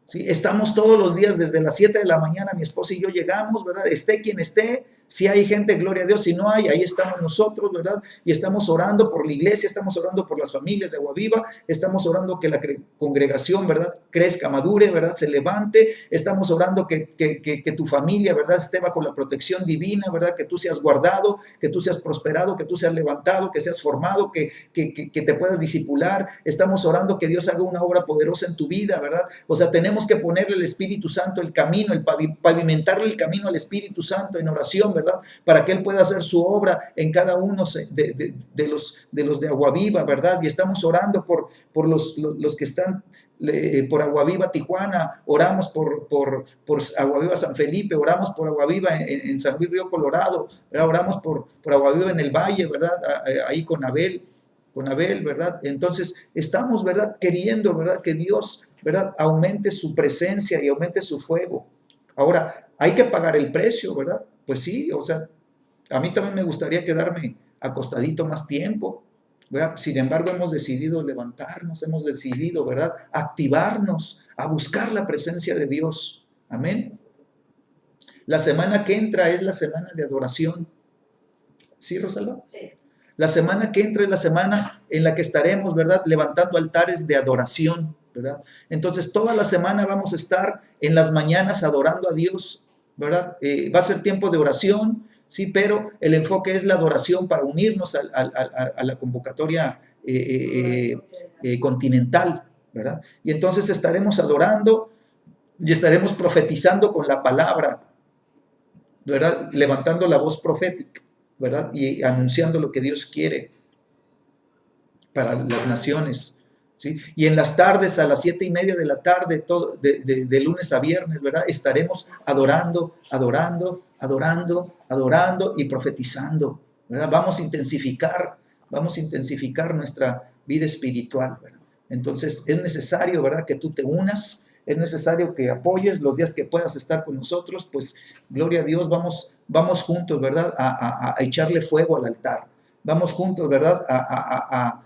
¿Sí? Estamos todos los días desde las 7 de la mañana, mi esposa y yo llegamos, ¿verdad? Esté quien esté, si hay gente, gloria a Dios, si no hay, ahí estamos nosotros, ¿verdad? Y estamos orando por la iglesia, estamos orando por las familias de Agua Viva, estamos orando que la congregación, ¿verdad?, crezca, madure, ¿verdad?, se levante, estamos orando que tu familia, ¿verdad?, esté bajo la protección divina, ¿verdad?, que tú seas guardado, que tú seas prosperado, que tú seas levantado, que seas formado, que te puedas discipular. Estamos orando que Dios haga una obra poderosa en tu vida, ¿verdad? O sea, tenemos que ponerle al Espíritu Santo el camino, pavimentarle el camino al Espíritu Santo en oración, ¿verdad?, para que Él pueda hacer su obra en cada uno de los de Agua Viva, ¿verdad? Y estamos orando por los que están por Agua Viva Tijuana, oramos por Agua Viva San Felipe, oramos por Agua Viva en San Luis Río Colorado, ¿verdad? Oramos por Agua Viva en el Valle, ¿verdad?, ahí con Abel, ¿verdad? Entonces estamos, ¿verdad?, queriendo, ¿verdad?, que Dios, ¿verdad?, aumente su presencia y aumente su fuego. Ahora, hay que pagar el precio, ¿verdad? Pues sí, o sea, a mí también me gustaría quedarme acostadito más tiempo, ¿verdad? Sin embargo, hemos decidido levantarnos, hemos decidido, ¿verdad?, activarnos a buscar la presencia de Dios. Amén. La semana que entra es la semana de adoración. ¿Sí, Rosalba? Sí. La semana que entra es la semana en la que estaremos, ¿verdad?, levantando altares de adoración, ¿verdad? Entonces, toda la semana vamos a estar en las mañanas adorando a Dios, ¿verdad? Va a ser tiempo de oración, sí, pero el enfoque es la adoración para unirnos a la convocatoria continental, ¿verdad? Y entonces estaremos adorando y estaremos profetizando con la palabra, ¿verdad?, levantando la voz profética, ¿verdad?, y anunciando lo que Dios quiere para las naciones, ¿sí? Y en las tardes, a las 7:30 de la tarde, de lunes a viernes, ¿verdad?, estaremos adorando y profetizando, ¿verdad? Vamos a intensificar nuestra vida espiritual, ¿verdad? Entonces es necesario, ¿verdad?, que tú te unas, es necesario que apoyes los días que puedas estar con nosotros, pues gloria a Dios, vamos juntos, ¿verdad?, a echarle fuego al altar, vamos juntos, ¿verdad?, a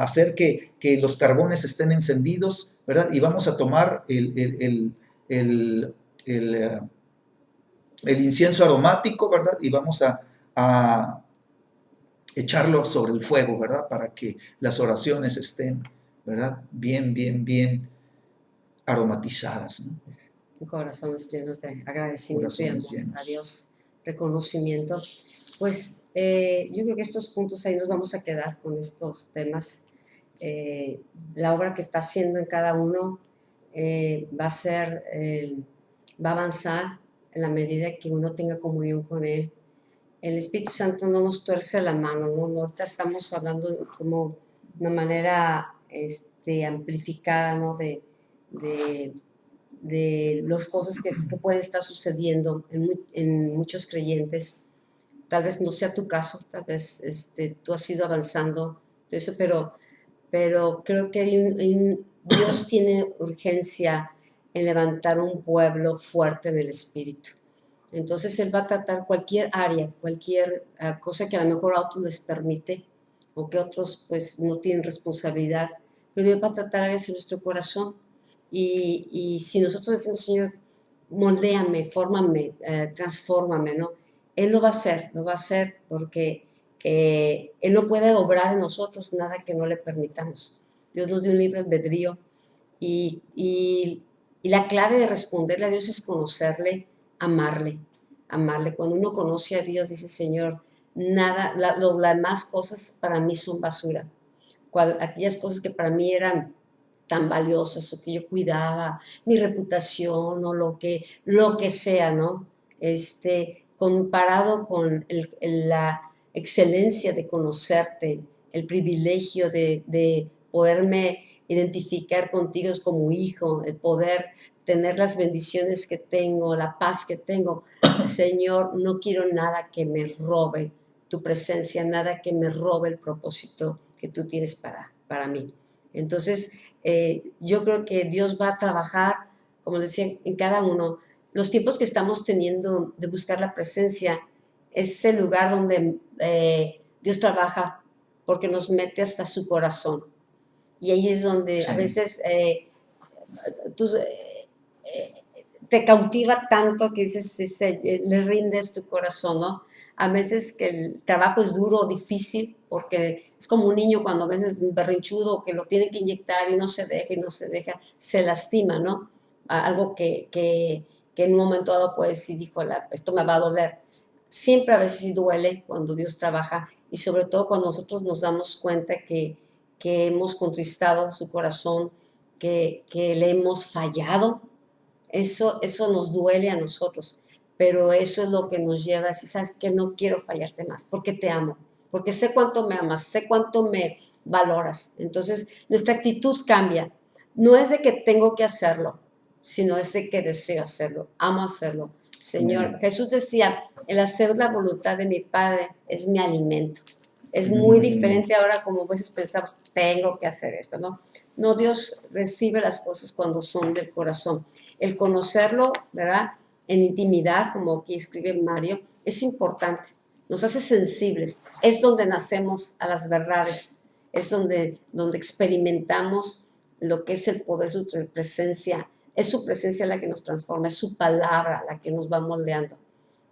hacer que los carbones estén encendidos, ¿verdad? Y vamos a tomar el incienso aromático, ¿verdad? Y vamos a echarlo sobre el fuego, ¿verdad? Para que las oraciones estén, ¿verdad?, bien aromatizadas, ¿no? Corazones llenos de agradecimiento y Corazones amor llenos. a Dios, reconocimiento. Pues yo creo que estos puntos ahí nos vamos a quedar con estos temas. La obra que está haciendo en cada uno va a avanzar en la medida que uno tenga comunión con Él. El Espíritu Santo no nos tuerce la mano, ¿no? Ahorita estamos hablando de como una manera amplificada, ¿no?, de las cosas que pueden estar sucediendo en muchos creyentes. Tal vez no sea tu caso, tal vez tú has ido avanzando, todo eso, pero creo que Dios tiene urgencia en levantar un pueblo fuerte en el Espíritu. Entonces Él va a tratar cualquier área, cualquier cosa que a lo mejor a otros les permite o que otros pues no tienen responsabilidad, pero Dios va a tratar áreas en nuestro corazón. Y si nosotros decimos, Señor, moldéame, fórmame, transfórmame, ¿no? Él lo va a hacer porque Él no puede obrar en nosotros nada que no le permitamos. Dios nos dio un libre albedrío y la clave de responderle a Dios es conocerle, amarle. Cuando uno conoce a Dios, dice, Señor, nada, las demás cosas para mí son basura. Aquellas cosas que para mí eran tan valiosas o que yo cuidaba, mi reputación o lo que sea, ¿no? Comparado con la excelencia de conocerte, el privilegio de poderme identificar contigo como hijo, el poder tener las bendiciones que tengo, la paz que tengo, Señor, no quiero nada que me robe tu presencia, nada que me robe el propósito que tú tienes para mí. Entonces, yo creo que Dios va a trabajar, como decía, en cada uno. Los tiempos que estamos teniendo de buscar la presencia es el lugar donde Dios trabaja porque nos mete hasta su corazón. Y ahí es donde a veces te cautiva tanto que dices, le rindes tu corazón, ¿no? A veces que el trabajo es duro, difícil, porque es como un niño cuando a veces es berrinchudo, que lo tiene que inyectar y no se deja y no se deja, se lastima, ¿no? Algo que en un momento dado puede decir, híjole, esto me va a doler. Siempre a veces duele cuando Dios trabaja y sobre todo cuando nosotros nos damos cuenta que hemos contristado su corazón, que le hemos fallado. Eso nos duele a nosotros, pero eso es lo que nos lleva a decir, sabes que no quiero fallarte más, porque te amo, porque sé cuánto me amas, sé cuánto me valoras. Entonces, nuestra actitud cambia. No es de que tengo que hacerlo, sino es de que deseo hacerlo, amo hacerlo. Señor, Jesús decía, el hacer la voluntad de mi Padre es mi alimento. Es muy diferente ahora como a veces pensamos, tengo que hacer esto, ¿no? No, Dios recibe las cosas cuando son del corazón. El conocerlo, ¿verdad? En intimidad, como aquí escribe Mario, es importante. Nos hace sensibles. Es donde nacemos a las verdades. Es donde experimentamos lo que es el poder, su presencia. Es su presencia la que nos transforma, es su palabra la que nos va moldeando.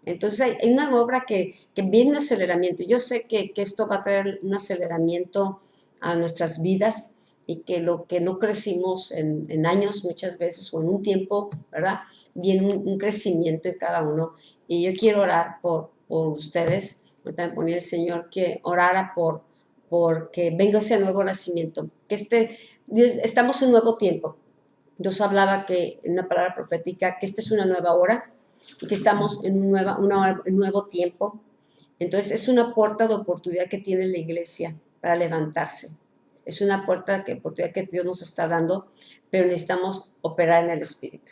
Entonces hay una obra que viene un aceleramiento. Yo sé que esto va a traer un aceleramiento a nuestras vidas y que lo que no crecimos en años muchas veces o en un tiempo, ¿verdad? Viene un crecimiento en cada uno. Y yo quiero orar por ustedes. Ahorita me ponía el Señor que orara porque venga ese nuevo nacimiento. Que estamos en un nuevo tiempo. Dios hablaba que en una palabra profética que esta es una nueva hora y que estamos en un nuevo tiempo. Entonces es una puerta de oportunidad que tiene la iglesia para levantarse. Es una puerta de oportunidad que Dios nos está dando, pero necesitamos operar en el espíritu.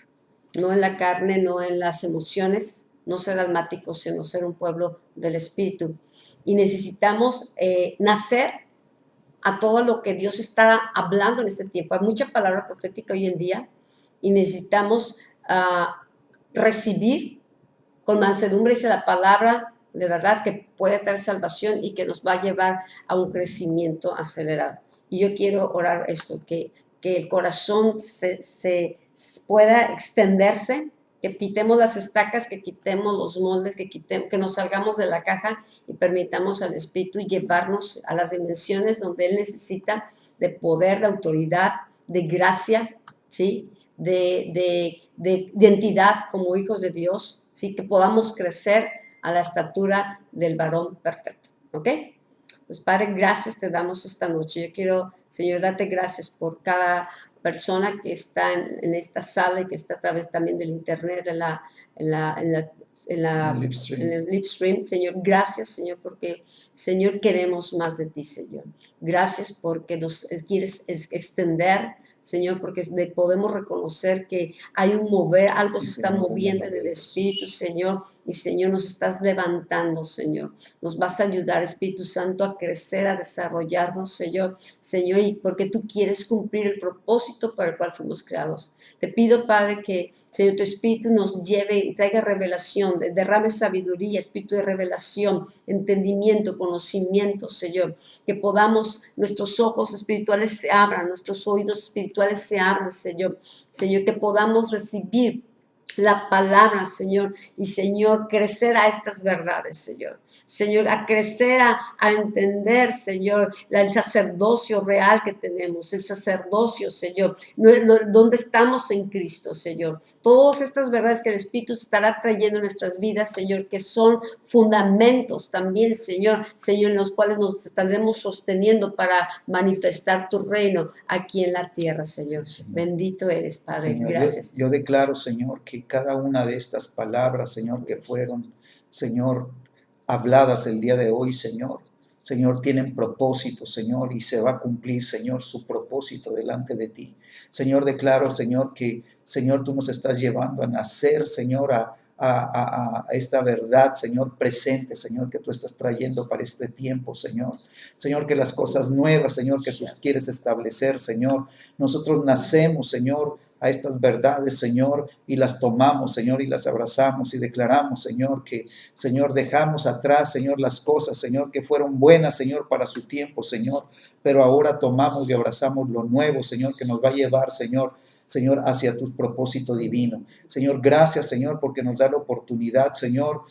No en la carne, no en las emociones, no ser almáticos, sino ser un pueblo del espíritu. Y necesitamos nacer a todo lo que Dios está hablando en este tiempo. Hay mucha palabra profética hoy en día y necesitamos recibir con mansedumbre, dice la palabra, de verdad que puede traer salvación y que nos va a llevar a un crecimiento acelerado. Y yo quiero orar esto, que el corazón se pueda extenderse, que quitemos las estacas, que quitemos los moldes, que nos salgamos de la caja y permitamos al Espíritu llevarnos a las dimensiones donde Él necesita de poder, de autoridad, de gracia, ¿sí? De identidad como hijos de Dios, ¿sí? Que podamos crecer a la estatura del varón perfecto, ¿ok? Pues Padre, gracias te damos esta noche. Yo quiero, Señor, darte gracias por cada persona que está en esta sala y que está a través también del internet, en el live stream. Señor, gracias, Señor, porque, Señor, queremos más de ti, Señor. Gracias porque nos quieres extender, Señor, porque podemos reconocer que hay un mover, algo se está moviendo en el Espíritu, Señor, y Señor, nos estás levantando, Señor. Nos vas a ayudar, Espíritu Santo, a crecer, a desarrollarnos, Señor, y porque tú quieres cumplir el propósito para el cual fuimos creados. Te pido, Padre, que, Señor, tu Espíritu nos lleve y traiga revelación, derrame sabiduría, Espíritu de revelación, entendimiento, conocimiento, Señor, que podamos, nuestros ojos espirituales se abran, nuestros oídos espirituales se abran, Señor, que podamos recibir la palabra, Señor, y Señor, crecer a estas verdades, Señor, a crecer, a entender, Señor, el sacerdocio real que tenemos, el sacerdocio, Señor, donde estamos en Cristo, Señor, todas estas verdades que el Espíritu estará trayendo en nuestras vidas, Señor, que son fundamentos también, Señor, en los cuales nos estaremos sosteniendo para manifestar tu reino aquí en la tierra, Señor. Sí, Señor. Bendito eres, Padre, Señor, gracias. Yo declaro, Señor, que cada una de estas palabras, Señor, que fueron, Señor, habladas el día de hoy, Señor, tienen propósito, Señor, y se va a cumplir, Señor, su propósito delante de ti. Señor, declaro, Señor, que, Señor, tú nos estás llevando a nacer, Señor, a esta verdad, Señor, presente, Señor, que tú estás trayendo para este tiempo, Señor. Señor, que las cosas nuevas, Señor, que tú quieres establecer, Señor. Nosotros nacemos, Señor, a estas verdades, Señor, y las tomamos, Señor, y las abrazamos y declaramos, Señor, que, Señor, dejamos atrás, Señor, las cosas, Señor, que fueron buenas, Señor, para su tiempo, Señor, pero ahora tomamos y abrazamos lo nuevo, Señor, que nos va a llevar, Señor, hacia tu propósito divino. Señor, gracias, Señor, porque nos da la oportunidad, Señor,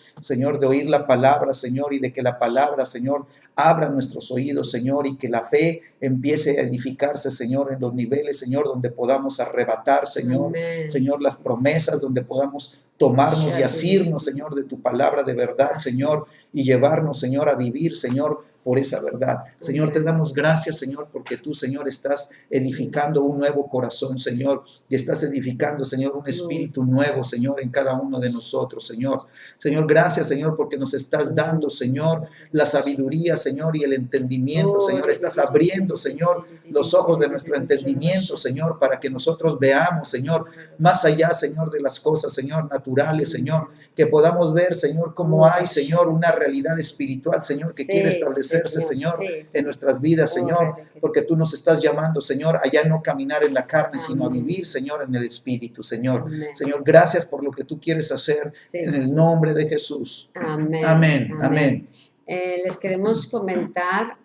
de oír la palabra, Señor, y de que la palabra, Señor, abra nuestros oídos, Señor, y que la fe empiece a edificarse, Señor, en los niveles, Señor, donde podamos arrebatar, Señor, Amén. Señor, las promesas, donde podamos tomarnos y asirnos, Señor, de tu palabra de verdad, Señor, y llevarnos, Señor, a vivir, Señor, por esa verdad. Señor, te damos gracias, Señor, porque tú, Señor, estás edificando un nuevo corazón, Señor, y estás edificando, Señor, un espíritu nuevo, Señor, en cada uno de nosotros, Señor. Señor, gracias, Señor, porque nos estás dando, Señor, la sabiduría, Señor, y el entendimiento, Señor. Estás abriendo, Señor, los ojos de nuestro entendimiento, Señor, para que nosotros veamos, Señor, más allá, Señor, de las cosas, Señor, naturales, Señor, que podamos ver, Señor, cómo hay, Señor, una realidad espiritual, Señor, que quiere establecerse, Señor, en nuestras vidas, Señor, porque tú nos estás llamando, Señor, a ya no caminar en la carne, sino a vivir, Señor, en el Espíritu, Señor. Señor, gracias por lo que tú quieres hacer en el nombre de Jesús. Amén. Amén. Amén. Les queremos comentar,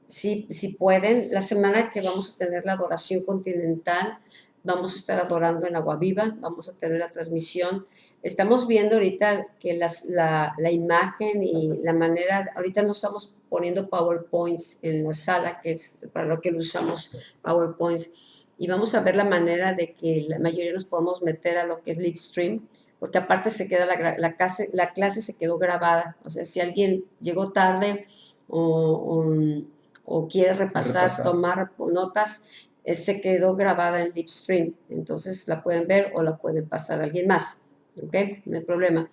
si pueden, la semana que vamos a tener la adoración continental, vamos a estar adorando en Agua Viva, vamos a tener la transmisión. Estamos viendo ahorita que la imagen y la manera, ahorita no estamos poniendo PowerPoints en la sala, que es para lo que usamos PowerPoints, y vamos a ver la manera de que la mayoría nos podamos meter a lo que es Livestream, porque aparte se queda la clase se quedó grabada, o sea, si alguien llegó tarde o quiere repasar, tomar notas, se quedó grabada en Livestream, entonces la pueden ver o la pueden pasar a alguien más, ¿ok? No hay problema.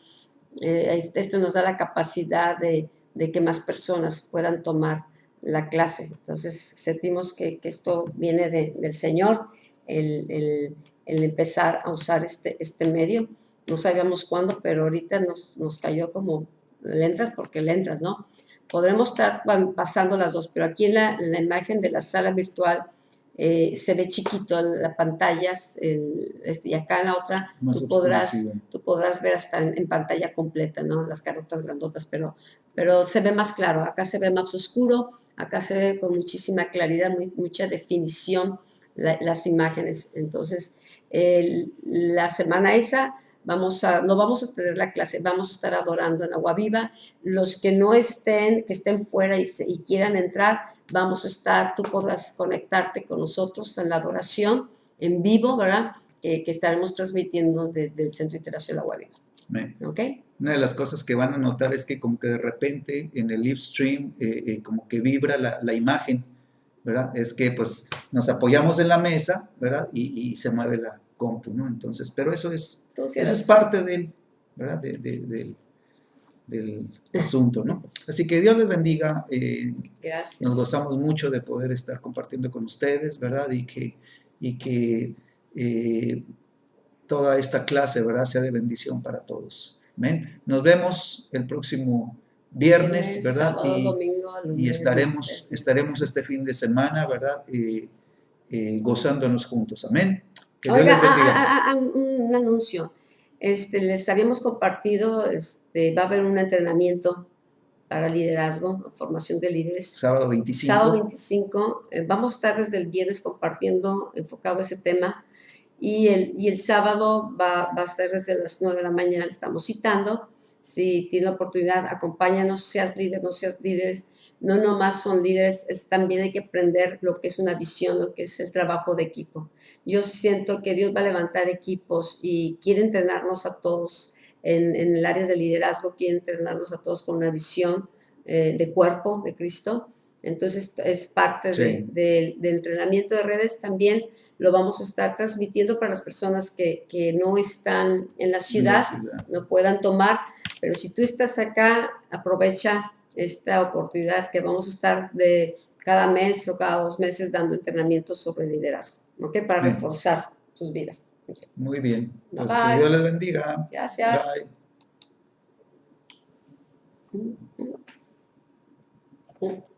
Esto nos da la capacidad de que más personas puedan tomar la clase, entonces sentimos que esto viene del Señor, el empezar a usar este medio. No sabíamos cuándo, pero ahorita nos cayó como le entras porque le entras, ¿no? Podremos estar pasando las dos, pero aquí en la imagen de la sala virtual se ve chiquito la pantalla, y acá en la otra tú podrás ver hasta en pantalla completa, ¿no? Las carotas grandotas, pero se ve más claro, acá se ve más oscuro, acá se ve con muchísima claridad, mucha definición las imágenes. Entonces, la semana esa no vamos a tener la clase, vamos a estar adorando en Agua Viva. Los que no estén, que estén fuera y quieran entrar, vamos a estar, tú podrás conectarte con nosotros en la adoración en vivo, ¿verdad? Que estaremos transmitiendo desde el Centro Internacional Agua Viva. ¿Ok? Una de las cosas que van a notar es que como que de repente en el live stream como que vibra la imagen, ¿verdad? Es que pues nos apoyamos en la mesa, ¿verdad? Y se mueve la compu, ¿no? Entonces, pero eso es parte del, ¿verdad? Del asunto, ¿no? Así que Dios les bendiga. Gracias. Nos gozamos mucho de poder estar compartiendo con ustedes, ¿verdad? Y que toda esta clase, ¿verdad? Sea de bendición para todos. Amén. Nos vemos el próximo viernes, ¿verdad? Sábado, domingo, lunes, y estaremos este fin de semana, ¿verdad? Gozándonos juntos. Amén. Que Dios les bendiga. Un anuncio. Les habíamos compartido, va a haber un entrenamiento para liderazgo, formación de líderes. Sábado 25. Sábado 25. Vamos a estar desde el viernes compartiendo, enfocado ese tema. Y el sábado va a estar desde las 9 de la mañana, estamos citando. Si tiene la oportunidad, acompáñanos, seas líder, no seas líderes. No nomás son líderes, también hay que aprender lo que es una visión, lo que es el trabajo de equipo. Yo siento que Dios va a levantar equipos y quiere entrenarnos a todos en el área de liderazgo, quiere entrenarnos a todos con una visión de cuerpo de Cristo. Entonces es parte del entrenamiento de redes. También lo vamos a estar transmitiendo para las personas que no están en la ciudad, no puedan tomar, pero si tú estás acá, aprovecha esta oportunidad que vamos a estar de cada mes o cada 2 meses dando entrenamientos sobre liderazgo, ¿ok? Para reforzar sus vidas. Muy bien. Bye, Pues que bye. Dios les bendiga. Gracias. Bye.